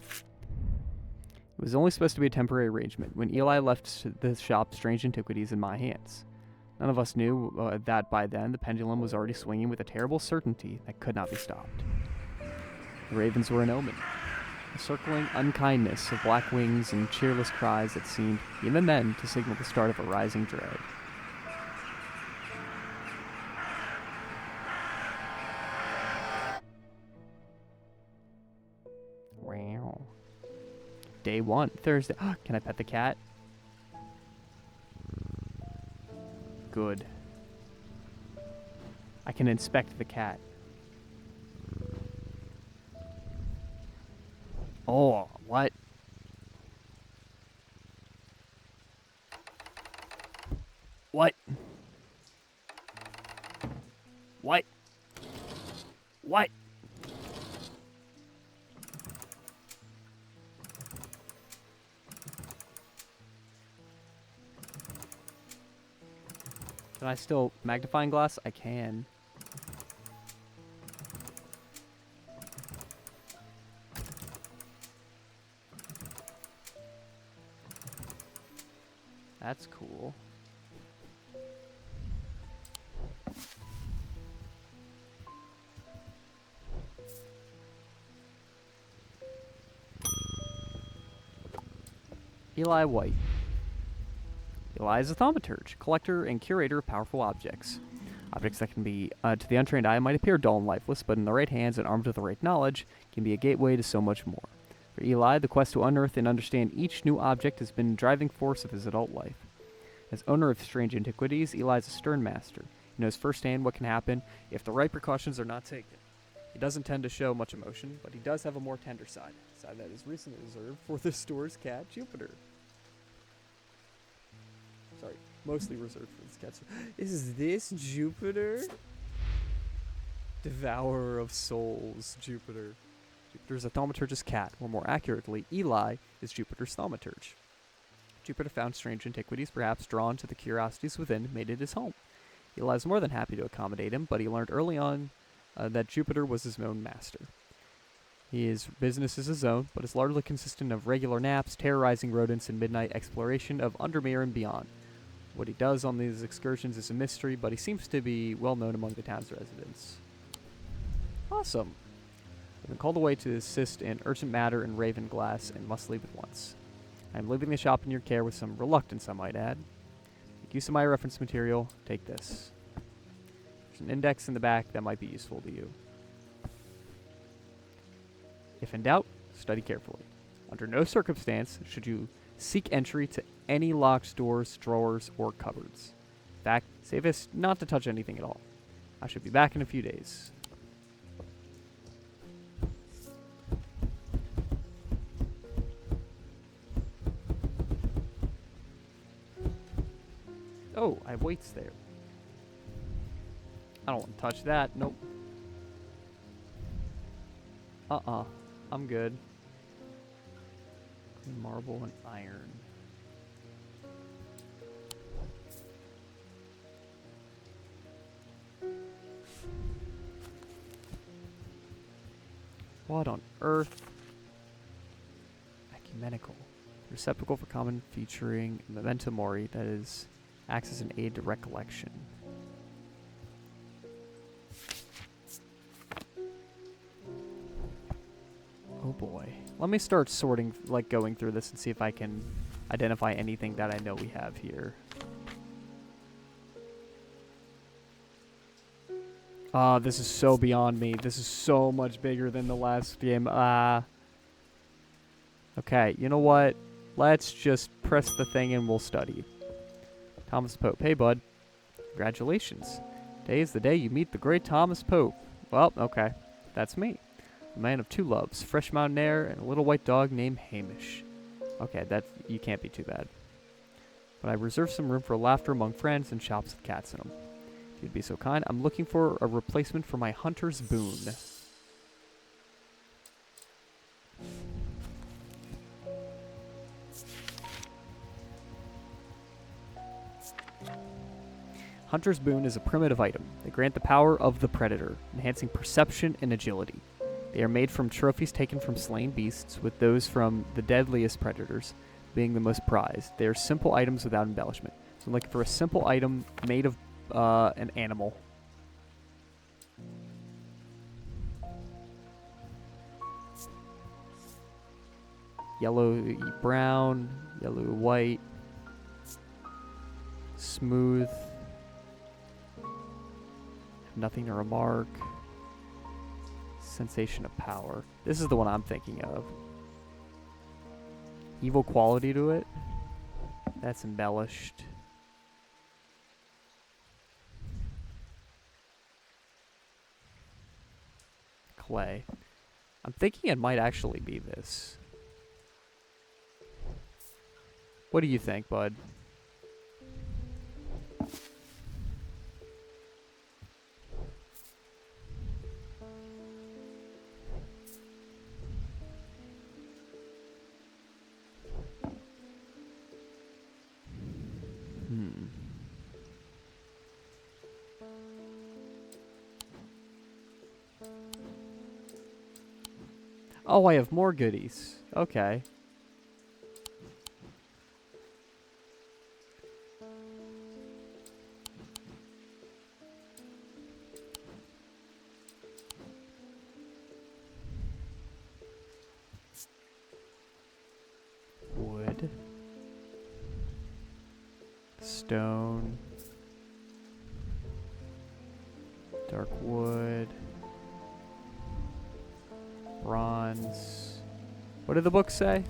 It was only supposed to be a temporary arrangement when Eli left the shop Strange Antiquities in my hands. None of us knew that by then the pendulum was already swinging with a terrible certainty that could not be stopped. The ravens were an omen. A circling unkindness of black wings and cheerless cries that seemed, even then, to signal the start of a rising dread. Wow. Day 1, Thursday. Can I pet the cat? Good. I can inspect the cat. Oh, what? What? What? What? Can I still magnifying glass? I can. That's cool. Eli White. Eli is a thaumaturge, collector and curator of powerful objects. Objects that can be, to the untrained eye, might appear dull and lifeless, but in the right hands and armed with the right knowledge, can be a gateway to so much more. For Eli, the quest to unearth and understand each new object has been the driving force of his adult life. As owner of Strange Antiquities, Eli is a stern master. He knows firsthand what can happen if the right precautions are not taken. He doesn't tend to show much emotion, but he does have a more tender side, a side that is recently reserved for the store's cat, Jupiter. Sorry, mostly reserved for this cat. Is this Jupiter? Devourer of souls, Jupiter. Jupiter's a thaumaturgist cat, or more accurately, Eli is Jupiter's thaumaturge. Jupiter found Strange Antiquities, perhaps drawn to the curiosities within, made it his home. Eli is more than happy to accommodate him, but he learned early on that Jupiter was his own master. His business is his own, but is largely consistent of regular naps, terrorizing rodents, and midnight exploration of Undermere and beyond. What he does on these excursions is a mystery, but he seems to be well known among the town's residents. Awesome. I've been called away to assist in urgent matter in Ravenglass and must leave at once. I am leaving the shop in your care with some reluctance, I might add. Make use of my reference material. Take this. There's an index in the back that might be useful to you. If in doubt, study carefully. Under no circumstance should you seek entry to any locked doors, drawers, or cupboards. In fact, safest not to touch anything at all. I should be back in a few days. Oh, I have weights there. I don't want to touch that. Nope. I'm good. Marble and iron. What on earth? Ecumenical. Receptacle for common featuring memento mori, that is, acts as an aid to recollection. Oh boy. Let me start sorting, like going through this and see if I can identify anything that I know we have here. This is so beyond me. This is so much bigger than the last game. Okay, you know what? Let's just press the thing and we'll study. Thomas Pope. Hey, bud. Congratulations. Today is the day you meet the great Thomas Pope. Well, okay. That's me. A man of two loves, fresh mountain air and a little white dog named Hamish. Okay, you can't be too bad. But I reserve some room for laughter among friends and shops with cats in them. If you'd be so kind, I'm looking for a replacement for my hunter's boon. Hunter's boon is a primitive item. They grant the power of the predator, enhancing perception and agility. They are made from trophies taken from slain beasts, with those from the deadliest predators being the most prized. They are simple items without embellishment. So I'm looking for a simple item made of an animal. Yellow, brown, yellow, white, smooth, nothing to remark. Sensation of power. This is the one I'm thinking of. Evil quality to it. That's embellished. Clay. I'm thinking it might actually be this. What do you think, bud? Oh, I have more goodies. Okay. Wood. Stone. Dark wood. Bronze. What did the book say?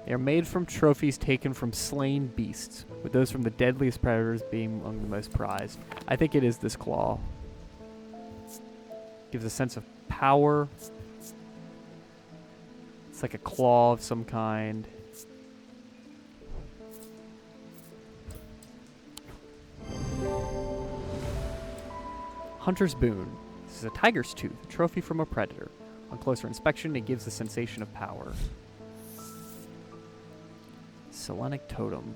They are made from trophies taken from slain beasts, with those from the deadliest predators being among the most prized. I think it is this claw. Gives a sense of power. It's like a claw of some kind. Hunter's Boon. This is a tiger's tooth, a trophy from a predator. On closer inspection, it gives the sensation of power. Selenic Totem.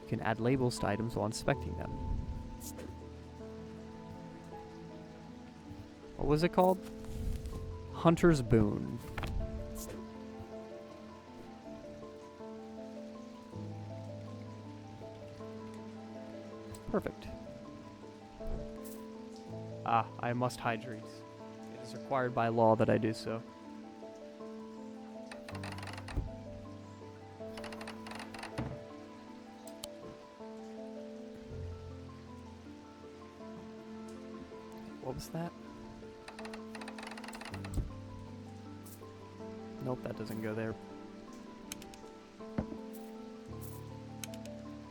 You can add labels to items while inspecting them. What was it called? Hunter's Boon. Perfect. Ah, I must hydrate. It is required by law that I do so. Was that? Nope, that doesn't go there.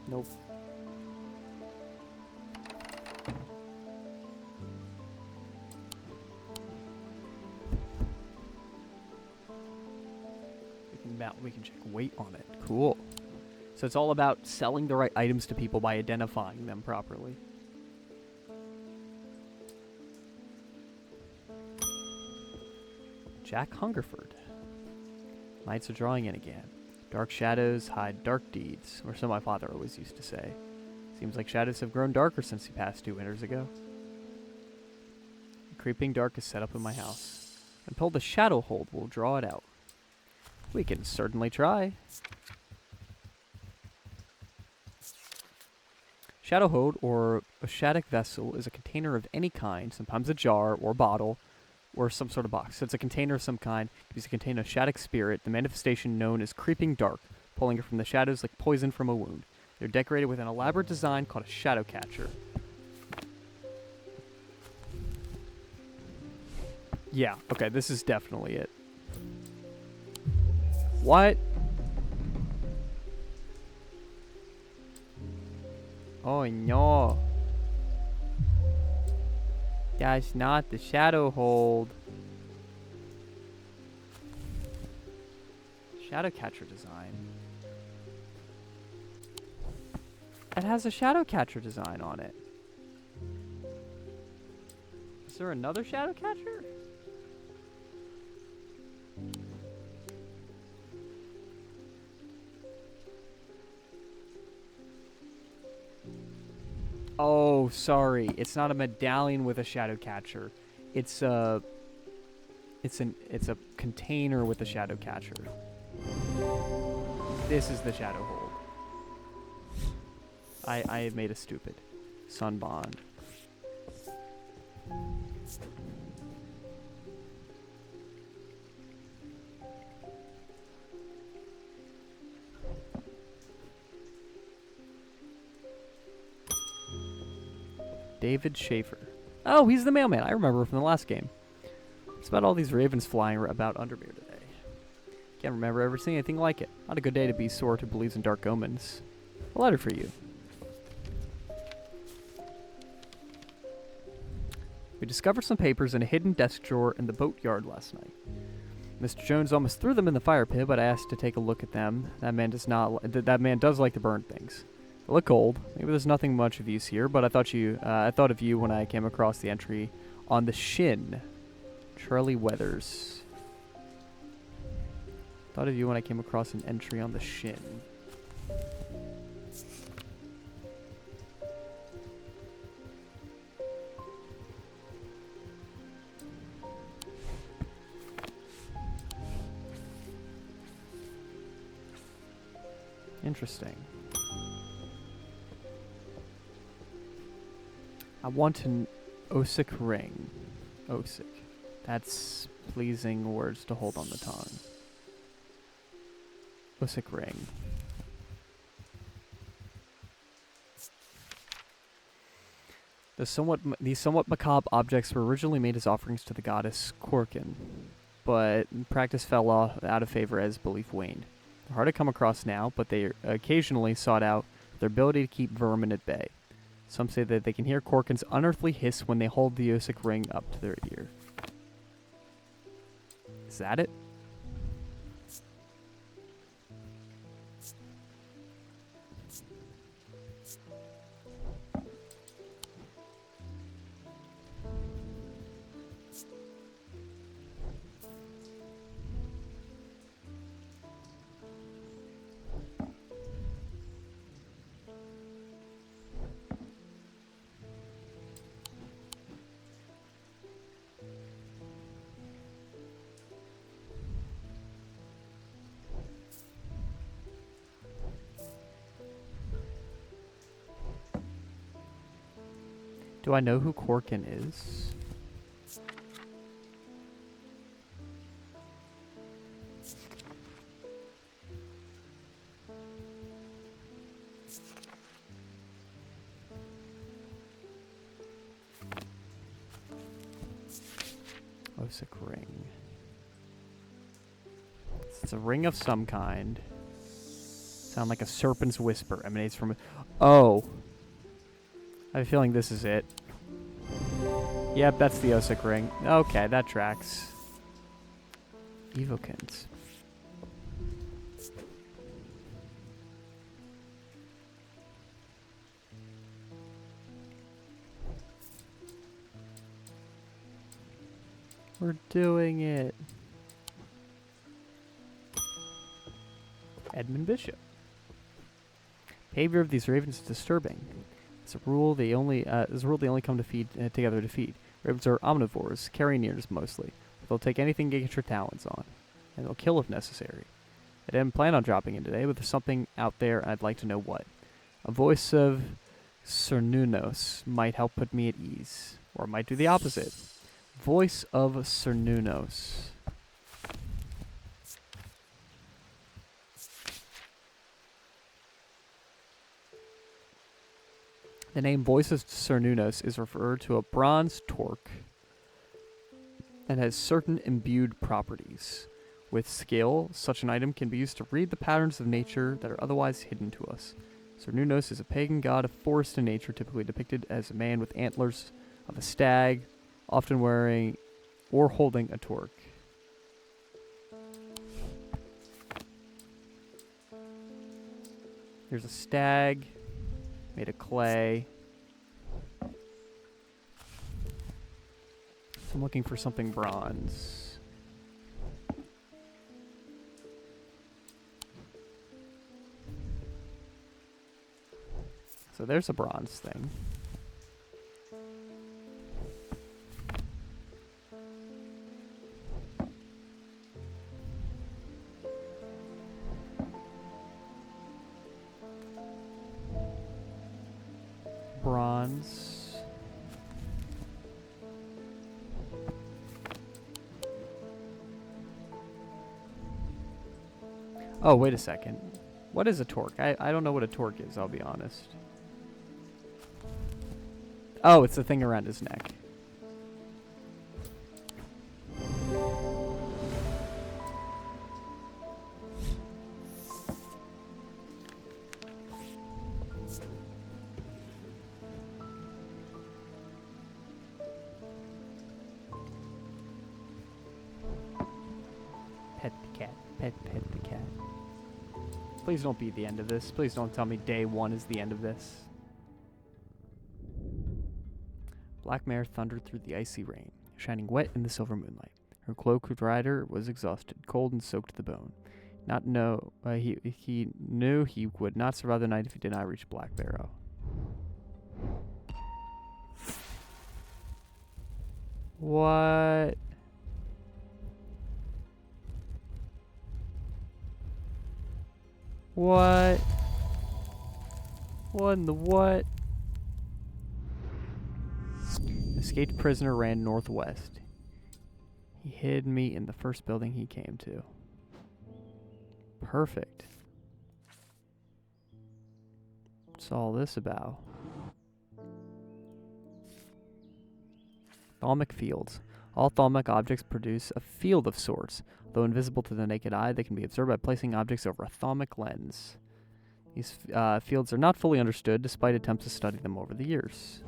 Nope. We can check weight on it. Cool. So it's all about selling the right items to people by identifying them properly. Jack Hungerford. Nights are drawing in again. Dark shadows hide dark deeds, or so my father always used to say. Seems like shadows have grown darker since he passed 2 winters ago. The creeping dark is set up in my house. I'm told the shadow hold will draw it out. We can certainly try. Shadow hold, or a shattuck vessel, is a container of any kind, sometimes a jar or bottle, or some sort of box. So it's a container of some kind. It used to contain a shattuck spirit, the manifestation known as creeping dark, pulling it from the shadows like poison from a wound. They're decorated with an elaborate design called a shadow catcher. Yeah, okay, this is definitely it. What? Oh no. That's not the shadow hold. Shadow catcher design. It has a shadow catcher design on it. Is there another shadow catcher? Oh, sorry. It's not a medallion with a shadow catcher. It's a container with a shadow catcher. This is the shadow hold. I have made a stupid sun bond. David Schaefer. Oh, he's the mailman. I remember from the last game. It's about all these ravens flying about Undermere today. Can't remember ever seeing anything like it. Not a good day to be sort who believes in dark omens. A letter for you. We discovered some papers in a hidden desk drawer in the boatyard last night. Mr. Jones almost threw them in the fire pit, but I asked to take a look at them. That man does like to burn things. They look old. Maybe there's nothing much of use here, but I thought of you when I came across the entry on the shin. Charlie Weathers. Thought of you when I came across an entry on the shin. Interesting. I want an Osic ring. Osic. That's pleasing words to hold on the tongue. Osic ring. These somewhat macabre objects were originally made as offerings to the goddess Korkin, but practice fell out of favor as belief waned. They're hard to come across now, but they are occasionally sought out for their ability to keep vermin at bay. Some say that they can hear Korkin's unearthly hiss when they hold the Osic ring up to their ear. Is that it? Do I know who Korkin is? Osic ring. It's a ring of some kind. Sound like a serpent's whisper emanates from... Oh! I have a feeling this is it. Yep, that's the Osic ring. Okay, that tracks. Evokins. We're doing it. Edmund Bishop. Behavior of these ravens is disturbing. As a rule, they only come to feed together to feed. Ravens are omnivores, carrineers mostly. But they'll take anything to get your talons on, and they'll kill if necessary. I didn't plan on dropping in today, but there's something out there, and I'd like to know what. A voice of Cernunnos might help put me at ease, or it might do the opposite. Voice of Cernunnos. The name Voice of Cernunnos is referred to a bronze torque and has certain imbued properties. With skill, such an item can be used to read the patterns of nature that are otherwise hidden to us. Cernunnos is a pagan god of forest and nature, typically depicted as a man with antlers of a stag, often wearing or holding a torque. There's a stag made of clay. So I'm looking for something bronze. So there's a bronze thing. Bronze. Oh, wait a second. What is a torque? I don't know what a torque is, I'll be honest. Oh, it's the thing around his neck. Pet the cat. Pet the cat. Please don't be the end of this. Please don't tell me day one is the end of this. Black mare thundered through the icy rain, shining wet in the silver moonlight. Her cloaked rider was exhausted, cold and soaked to the bone. He knew he would not survive the night if he did not reach Black Barrow. What? What? What in the what? Escaped prisoner ran northwest. He hid me in the first building he came to. Perfect. What's all this about? Thalmic fields. All thalmic objects produce a field of sorts. Though invisible to the naked eye, they can be observed by placing objects over a thalmic lens. These fields are not fully understood, despite attempts to study them over the years.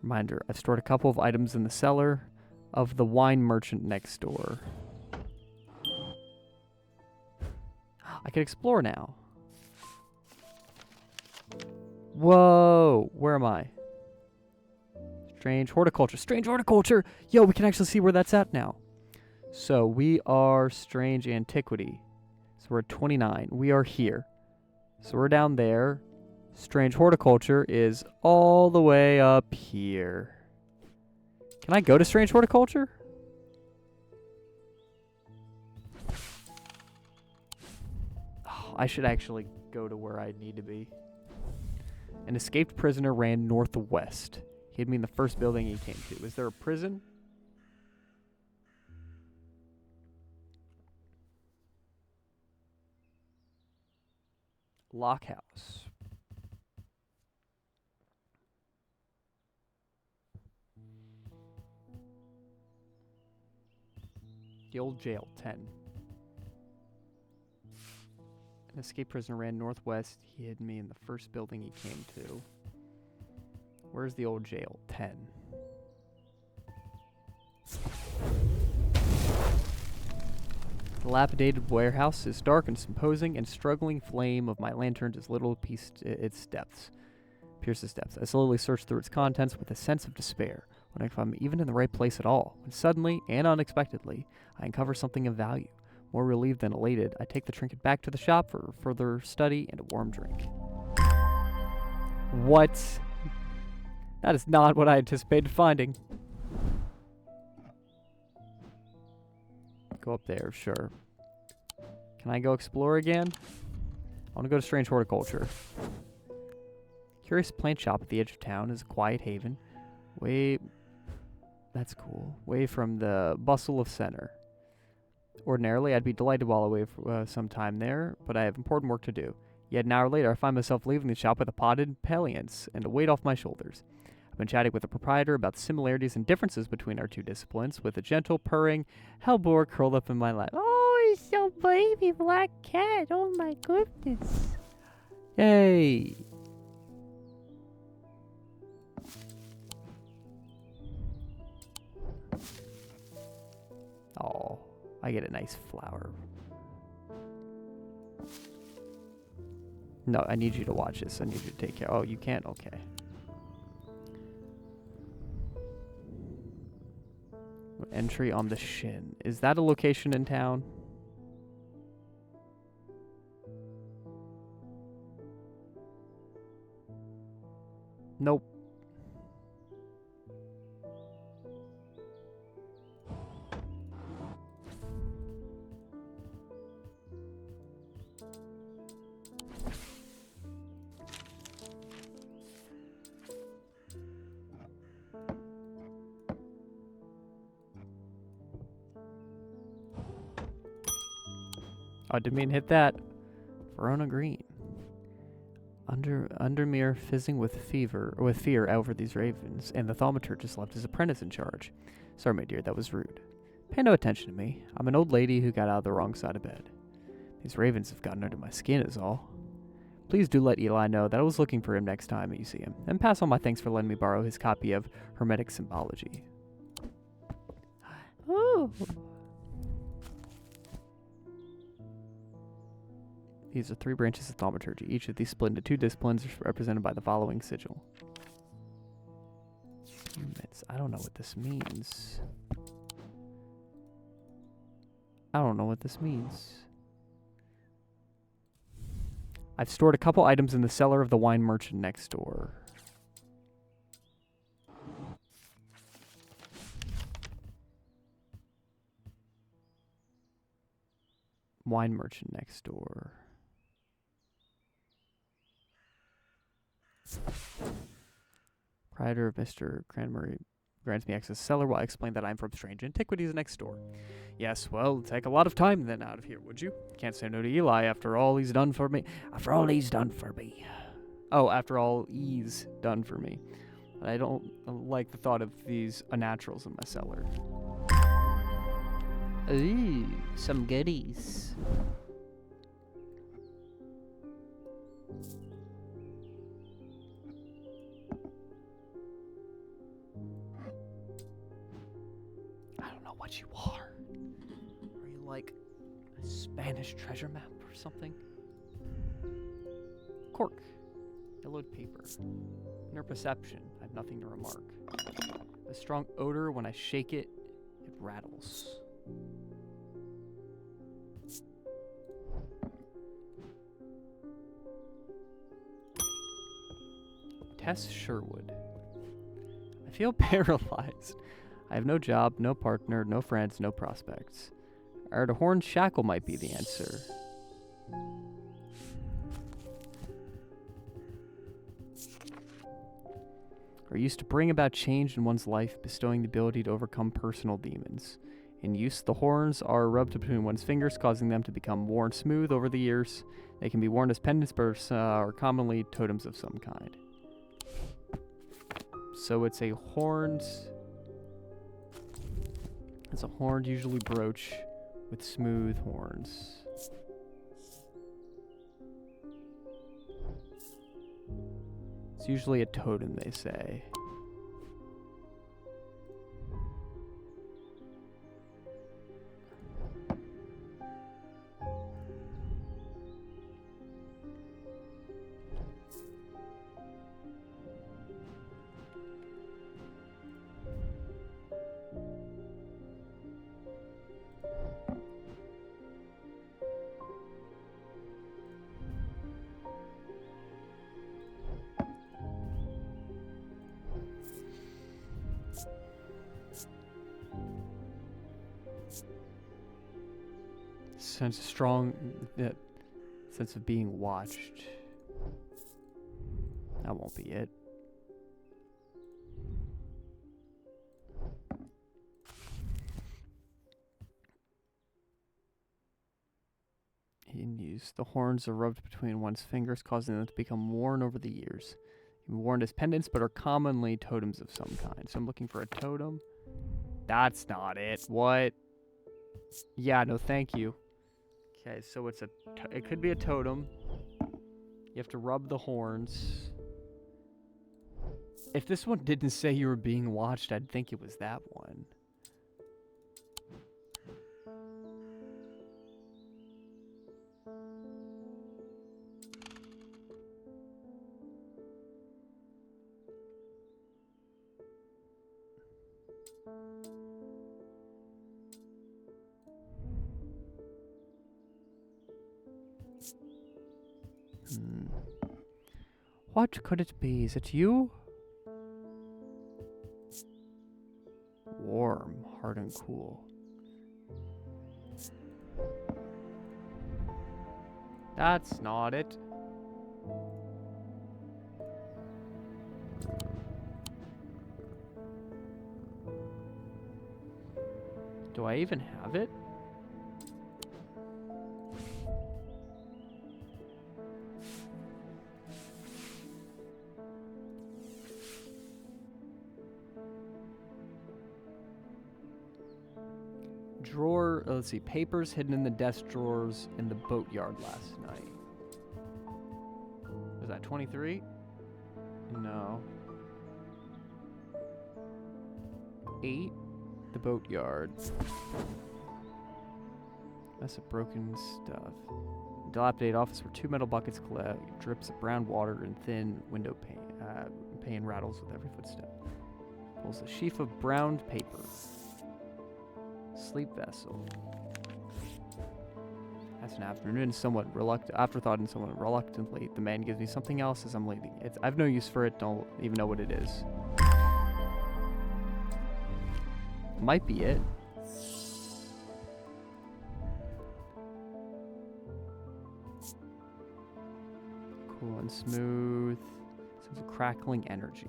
Reminder, I've stored a couple of items in the cellar of the wine merchant next door. I can explore now. Whoa! Where am I? Strange horticulture. Strange horticulture! Yo, we can actually see where that's at now. So we are strange antiquity. So we're at 29. We are here. So we're down there. Strange horticulture is all the way up here. Can I go to strange horticulture? Oh, I should actually go to where I need to be. An escaped prisoner ran northwest. He hid me in the first building he came to. Is there a prison? Lockhouse. The old jail, 10. An escaped prisoner ran northwest. He hid me in the first building he came to. Where's the old jail? 10. The dilapidated warehouse is dark and imposing, and struggling flame of my lantern does little pierce its depths. I slowly search through its contents with a sense of despair, wondering if I'm even in the right place at all, when suddenly and unexpectedly, I uncover something of value. More relieved than elated, I take the trinket back to the shop for further study and a warm drink. What? That is not what I anticipated finding. Go up there, sure. Can I go explore again? I want to go to Strange Horticulture. Curious plant shop at the edge of town is a quiet haven. That's cool. Way from the bustle of center. Ordinarily, I'd be delighted while away for some time there, but I have important work to do. Yet an hour later, I find myself leaving the shop with a potted palliance and a weight off my shoulders. I've been chatting with the proprietor about the similarities and differences between our two disciplines, with a gentle, purring hellbore curled up in my lap. Oh, he's so baby black cat. Oh my goodness. Yay. Oh, I get a nice flower. No, I need you to watch this. I need you to take care. Oh, you can't? Okay. Entry on the Shin. Is that a location in town? Nope. Oh, I didn't mean to hit that. Verona Green. Undermere fizzing with fear over these ravens, and the thaumaturgist left his apprentice in charge. Sorry, my dear, that was rude. Pay no attention to me. I'm an old lady who got out of the wrong side of bed. These ravens have gotten under my skin is all. Please do let Eli know that I was looking for him next time you see him, and pass on my thanks for letting me borrow his copy of Hermetic Symbology. Ooh. These are 3 branches of thaumaturgy. Each of these split into 2 disciplines represented by the following sigil. Humans. I don't know what this means. I don't know what this means. I've stored a couple items in the cellar of the wine merchant next door. Wine merchant next door. Proprietor of Mr. Cranberry grants me access to the cellar while I explain that I'm from Strange Antiquities next door. Yes, well, it'd take a lot of time then out of here, would you? Can't say no to Eli after all he's done for me. After all he's done for me. Oh, after all he's done for me. I don't like the thought of these unnaturals in my cellar. Ooh, some goodies. What you are. Are you like a Spanish treasure map or something? Cork. Yellowed paper. Inner perception. I have nothing to remark. A strong odor. When I shake it, it rattles. Tess Sherwood. I feel paralyzed. I have no job, no partner, no friends, no prospects. A horn shackle might be the answer. Are used to bring about change in one's life, bestowing the ability to overcome personal demons. In use, the horns are rubbed between one's fingers, causing them to become worn smooth over the years. They can be worn as pendants, but are commonly totems of some kind. So it's a horned... It's a horned, usually brooch, with smooth horns. It's usually a totem, they say. Sense of strong sense of being watched. That won't be it. In use, the horns are rubbed between one's fingers, causing them to become worn over the years. Worn as pendants, but are commonly totems of some kind. So I'm looking for a totem. That's not it. What? Yeah, no, thank you. Okay, so it's it could be a totem. You have to rub the horns. If this one didn't say you were being watched, I'd think it was that one. What could it be? Is it you? Warm, hard and cool. That's not it. Do I even have it? Drawer, let's see, papers hidden in the desk drawers in the boatyard last night. Was that 23? No. 8, the boatyard. Mess of broken stuff. Dilapidated office where 2 metal buckets collect, drips of brown water and thin window pane. Pane rattles with every footstep. Pulls a sheaf of brown paper. Sleep vessel. That's an afternoon, somewhat afterthought and somewhat reluctantly. The man gives me something else as I'm leaving. I've no use for it, don't even know what it is. Might be it. Cool and smooth. Sense of crackling energy.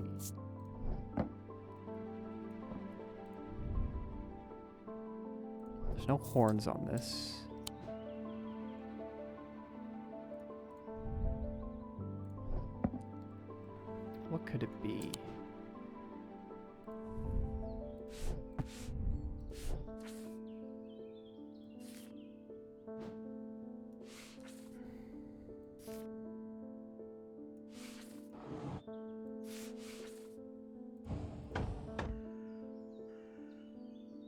There's no horns on this. What could it be?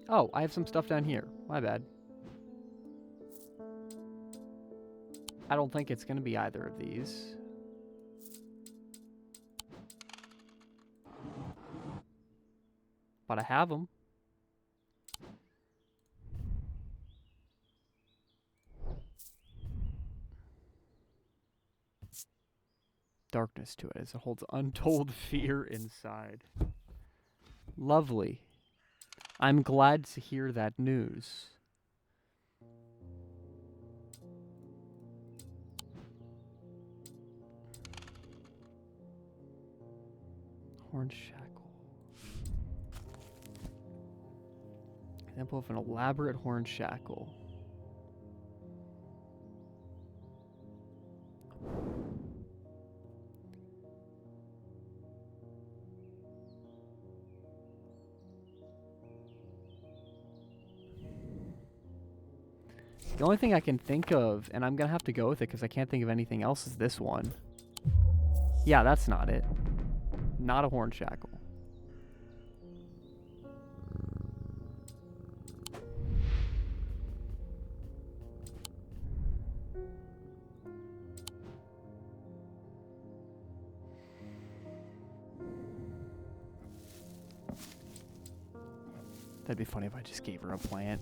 Oh, I have some stuff down here. My bad. I don't think it's going to be either of these. But I have them. Darkness to it as it holds untold fear inside. Lovely. I'm glad to hear that news. Horn shackle. Example of an elaborate horn shackle. The only thing I can think of, and I'm going to have to go with it because I can't think of anything else, is this one. Yeah, that's not it. Not a horn shackle. That'd be funny if I just gave her a plant.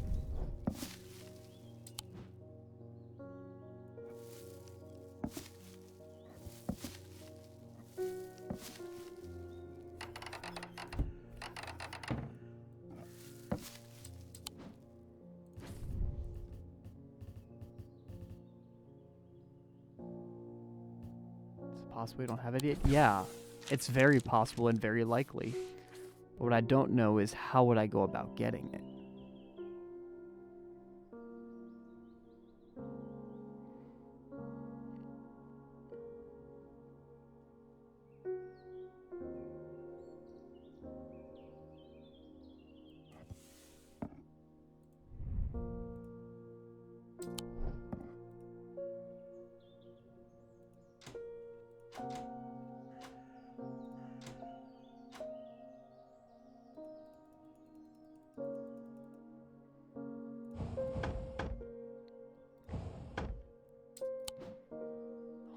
Possible we don't have it yet? Yeah, it's very possible and very likely. But what I don't know is how would I go about getting it?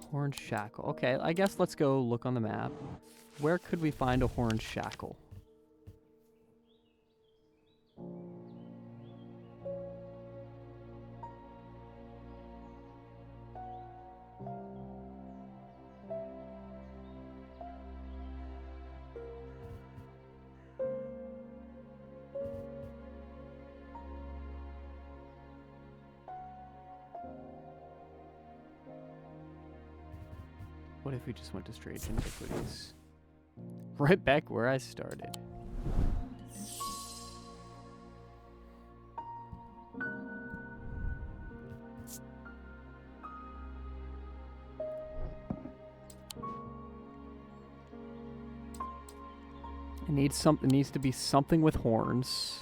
Horn shackle. Okay, I guess let's go look on the map. Where could we find a horn shackle? What if we just went to straight Antiquities? Right back where I started. It needs to be something with horns.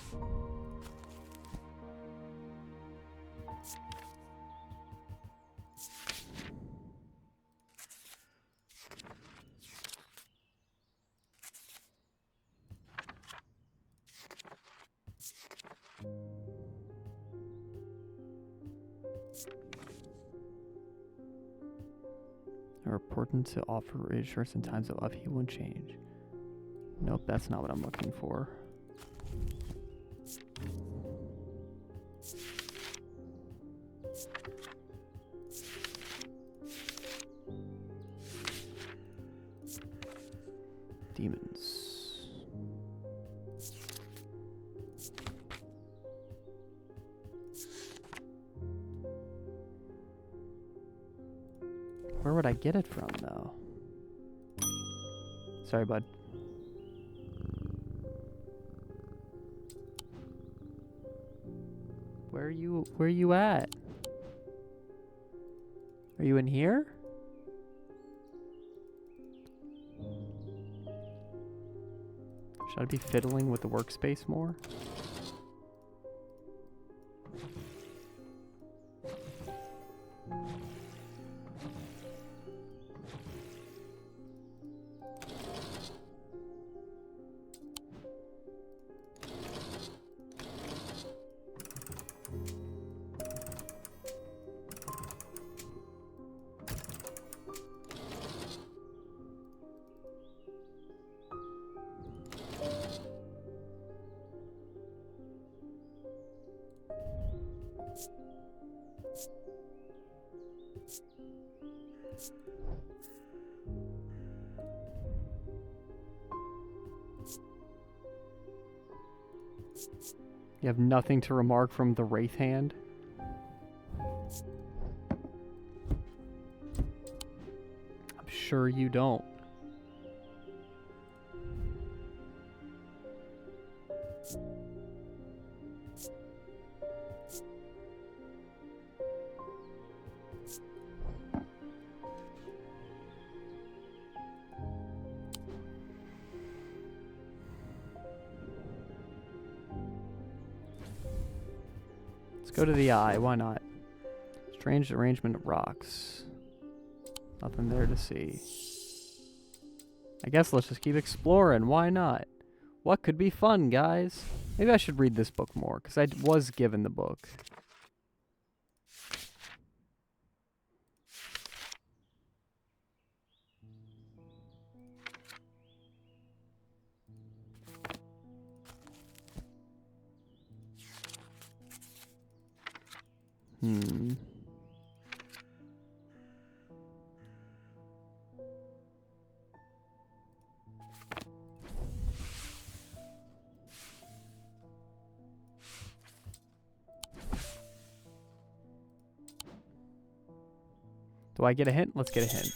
Are important to offer reassurance in times of upheaval and change. Nope, that's not what I'm looking for. Demons. Where would I get it from, though? Sorry, bud. Where are you at? Are you in here? Should I be fiddling with the workspace more? You have nothing to remark from the Wraith Hand? I'm sure you don't. Go to the eye. Why not? Strange arrangement of rocks. Nothing there to see. I guess let's just keep exploring. Why not? What could be fun, guys? Maybe I should read this book more, because I was given the book. Do I get a hint? Let's get a hint.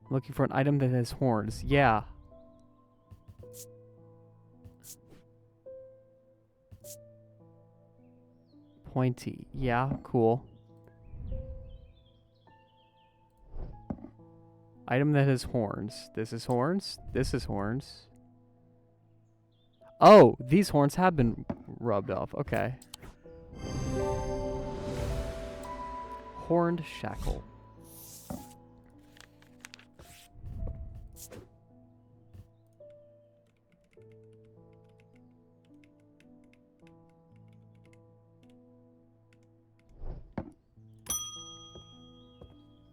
I'm looking for an item that has horns. Yeah. Pointy. Yeah, cool. Item that has horns. This is horns. This is horns. Oh, these horns have been rubbed off. Okay. Horned shackle.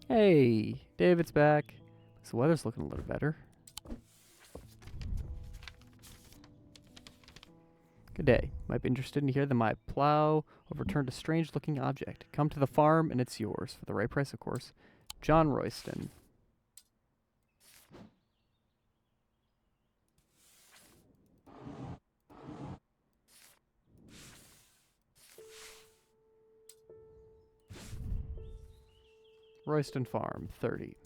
Hey, David's back. So the weather's looking a little better. Good day. Might be interested in hearing that my plow overturned a strange-looking object. Come to the farm, and it's yours. For the right price, of course. John Royston. Royston Farm, 30.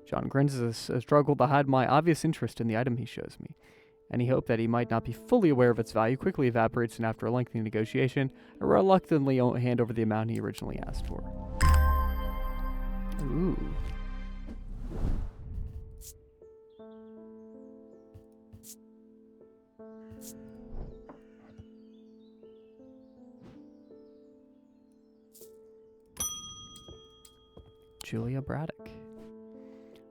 John grins as I struggle to hide my obvious interest in the item he shows me. Any hope that he might not be fully aware of its value quickly evaporates, and after a lengthy negotiation, I reluctantly hand over the amount he originally asked for. Ooh. Julia Braddock.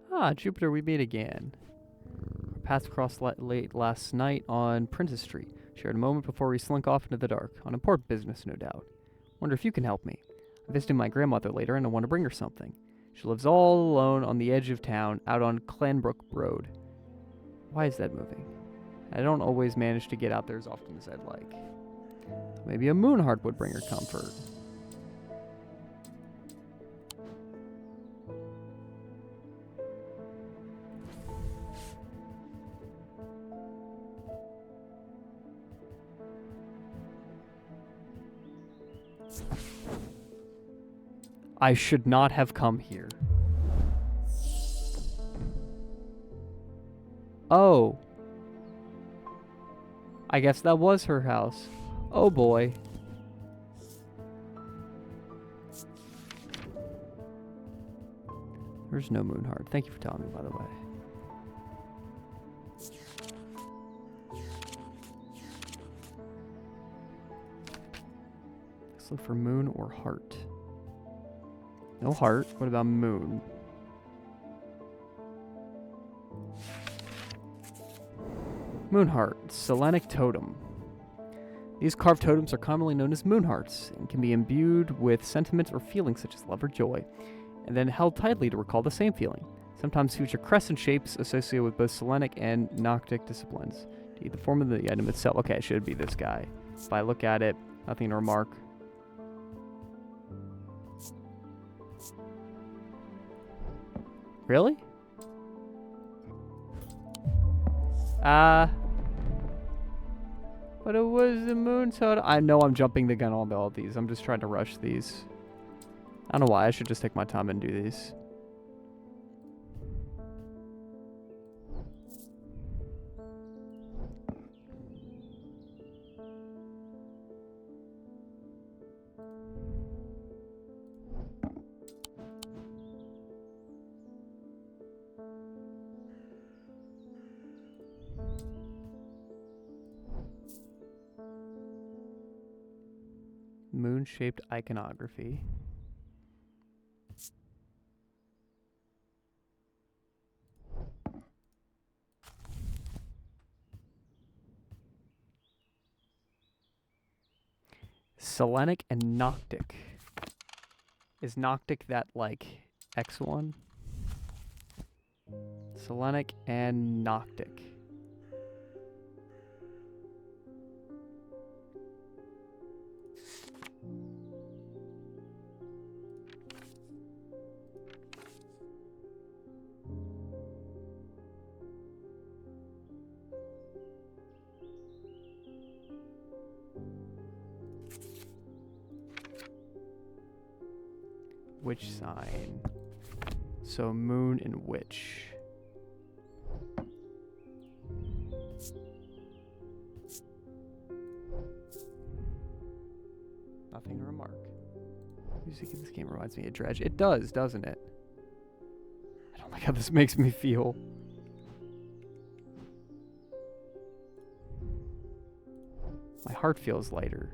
Ah, Jupiter, we meet again. Our paths crossed late last night on Princess Street. Shared a moment before we slunk off into the dark. On important business, no doubt. Wonder if you can help me. I'm visiting my grandmother later, and I want to bring her something. She lives all alone on the edge of town, out on Clanbrook Road. Why is that moving? I don't always manage to get out there as often as I'd like. Maybe a moonheart would bring her comfort. I should not have come here. Oh. I guess that was her house. Oh boy. There's no moonheart. Thank you for telling me, by the way. Let's look for moon or heart. No heart. What about moon? Moonheart, Selenic totem. These carved totems are commonly known as moonhearts and can be imbued with sentiments or feelings such as love or joy, and then held tightly to recall the same feeling. Sometimes feature crescent shapes associated with both Selenic and Noctic disciplines. The form of the item itself. Okay, it should be this guy. If I look at it, nothing to remark. Really? But it was the moon totem. I know I'm jumping the gun on all these. I'm just trying to rush these. I don't know why. I should just take my time and do these. Moon-shaped iconography. Selenic and Noctic. Is Noctic that, like, X1? Selenic and Noctic. Witch sign. So moon and witch. Nothing to remark. Music in this game reminds me of Dredge. It does, doesn't it? I don't like how this makes me feel. My heart feels lighter.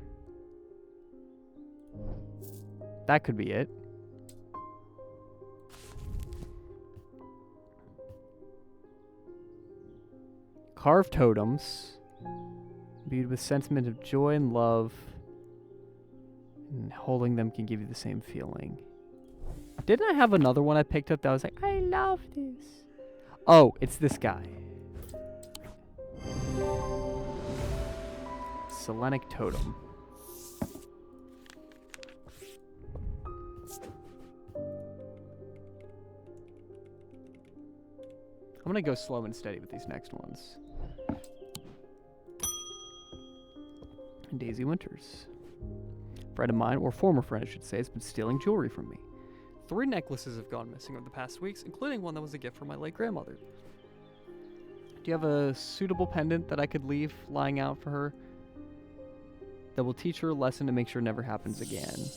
That could be it. Carved totems, imbued with sentiment of joy and love, and holding them can give you the same feeling. Didn't I have another one I picked up that was like, I love this? Oh, it's this guy. Selenic totem. I'm gonna go slow and steady with these next ones. Daisy Winters. A friend of mine, or former friend I should say, has been stealing jewelry from me. 3 necklaces have gone missing over the past weeks, including one that was a gift from my late grandmother. Do you have a suitable pendant that I could leave lying out for her that will teach her a lesson to make sure it never happens again?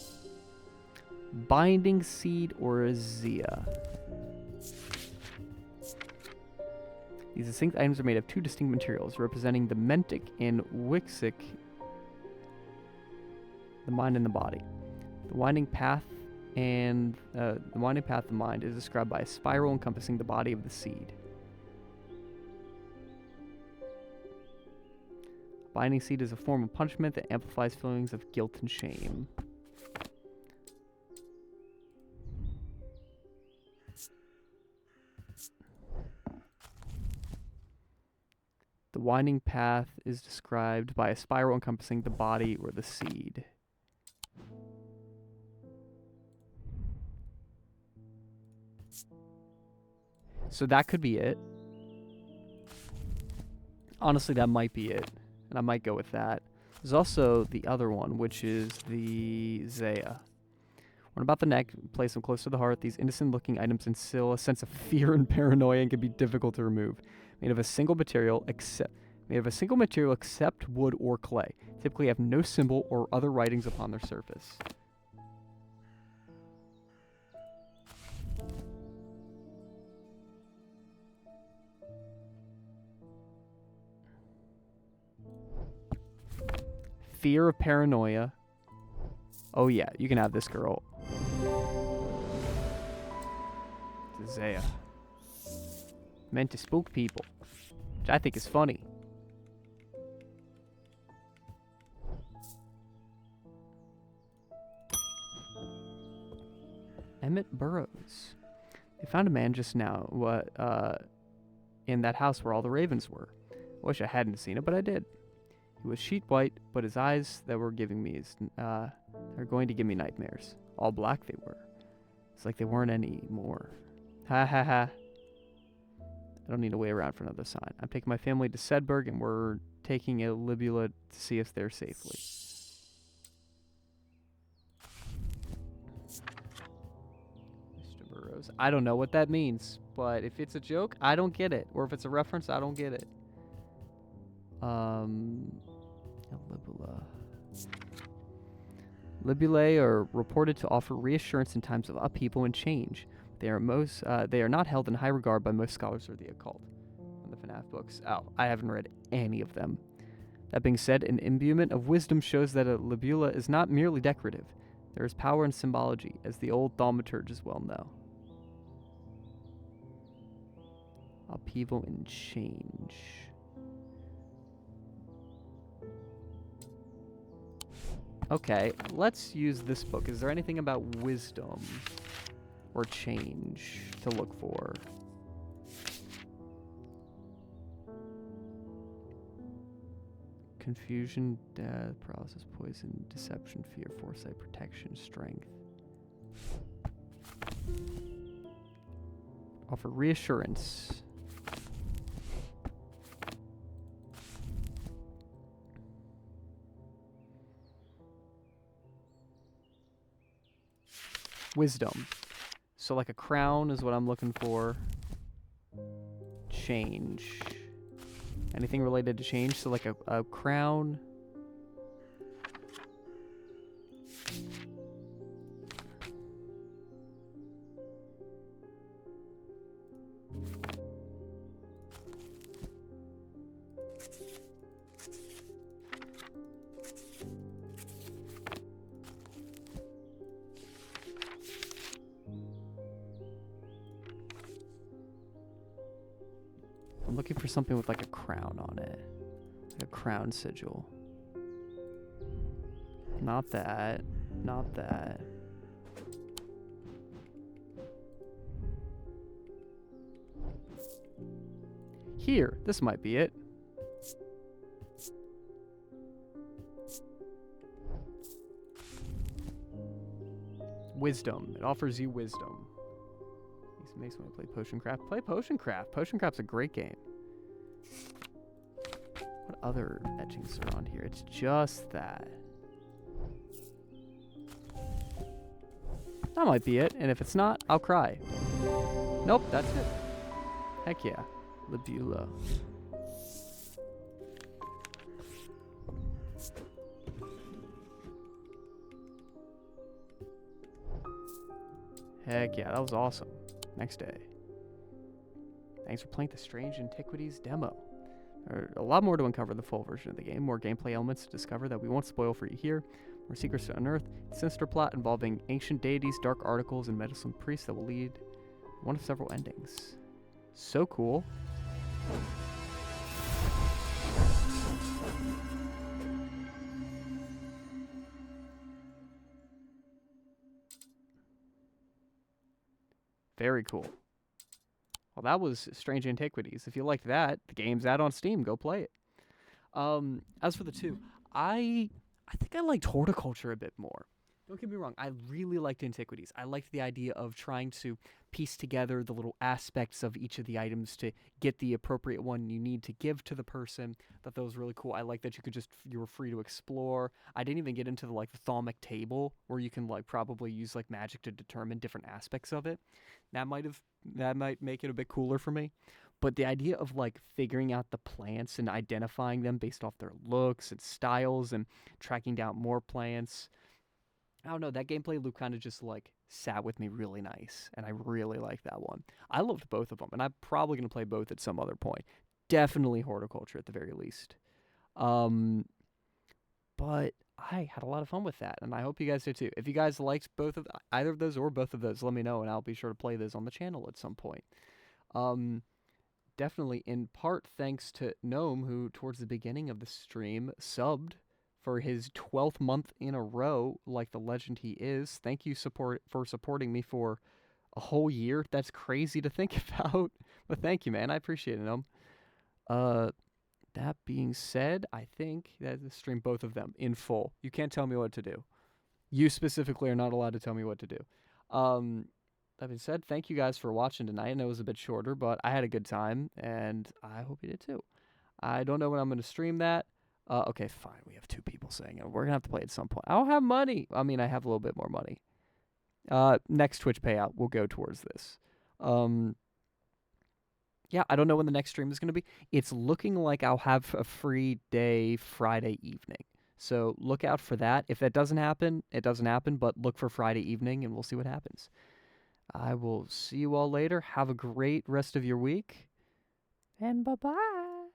Binding seed or azea. These distinct items are made of 2 distinct materials, representing the mentic and wixic, the mind and the body. The winding path of the mind is described by a spiral encompassing the body of the seed. Binding seed is a form of punishment that amplifies feelings of guilt and shame. The winding path is described by a spiral encompassing the body or the seed. So that could be it. Honestly, that might be it. And I might go with that. There's also the other one, which is the Zaya. One about the neck, place them close to the heart. These innocent-looking items instill a sense of fear and paranoia and can be difficult to remove. Made of a single material except wood or clay. Typically have no symbol or other writings upon their surface. Fear of paranoia. Oh yeah, you can have this girl. Zaya. Meant to spook people, which I think is funny. Emmett Burrows. They found a man just now in that house where all the ravens were. Wish I hadn't seen it, but I did. He was sheet white, but his eyes that were giving me are going to give me nightmares. All black they were. It's like they weren't any more. Ha ha ha. I don't need to wait around for another sign. I'm taking my family to Sedberg, and we're taking a Libula to see if they're safely. Mr. Burrows. I don't know what that means, but if it's a joke, I don't get it. Or if it's a reference, I don't get it. Libula. Libulae are reported to offer reassurance in times of upheaval and change. They are not held in high regard by most scholars of the occult. On the FNAF books. Oh, I haven't read any of them. That being said, an imbuement of wisdom shows that a libula is not merely decorative. There is power in symbology, as the old thaumaturges well know. Upheaval and change. Okay, let's use this book. Is there anything about wisdom or change to look for? Confusion, death, paralysis, poison, deception, fear, foresight, protection, strength. Offer reassurance. Wisdom. So like a crown is what I'm looking for. Change. Anything related to change? So like a crown. I'm looking for something with like a crown on it. Like a crown sigil. Not that. Not that. Here, this might be it. Wisdom. It offers you wisdom. Makes me want to play Potion Craft. Play Potion Craft. Potion Craft's a great game. What other etchings are on here? It's just that. That might be it. And if it's not, I'll cry. Nope, that's it. Heck yeah. Libula. Heck yeah, that was awesome. Next day. Thanks for playing the Strange Antiquities demo. There are a lot more to uncover the full version of the game, more gameplay elements to discover that we won't spoil for you here, more secrets to unearth, sinister plot involving ancient deities, dark articles, and meddlesome priests that will lead one of several endings. So cool. Very cool. Well, that was Strange Antiquities. If you liked that, the game's out on Steam. Go play it. As for the two, I think I liked Horticulture a bit more. Don't get me wrong. I really liked Antiquities. I liked the idea of trying to piece together the little aspects of each of the items to get the appropriate one you need to give to the person. Thought that was really cool. I like that you were free to explore. I didn't even get into the thaumic table where you can probably use magic to determine different aspects of it. That might make it a bit cooler for me. But the idea of figuring out the plants and identifying them based off their looks and styles and tracking down more plants, I don't know, that gameplay loop kind of just sat with me really nice, and I really liked that one. I loved both of them, and I'm probably going to play both at some other point. Definitely Horticulture at the very least. But I had a lot of fun with that, and I hope you guys did too. If you guys liked either of those or both of those, let me know, and I'll be sure to play those on the channel at some point. Definitely in part thanks to Gnome, who towards the beginning of the stream subbed for his 12th month in a row, like the legend he is. Thank you for supporting me for a whole year. That's crazy to think about, but thank you, man. I appreciate it, Gnome. That being said, I think that the stream both of them in full. You can't tell me what to do. You specifically are not allowed to tell me what to do. That being said, thank you guys for watching tonight. I know it was a bit shorter, but I had a good time, and I hope you did too. I don't know when I'm going to stream that. Okay, fine. We have 2 people saying it. We're going to have to play at some point. I don't have money. I mean, I have a little bit more money. Next Twitch payout will go towards this. Yeah, I don't know when the next stream is going to be. It's looking like I'll have a free day Friday evening. So look out for that. If that doesn't happen, it doesn't happen, but look for Friday evening and we'll see what happens. I will see you all later. Have a great rest of your week. And bye-bye.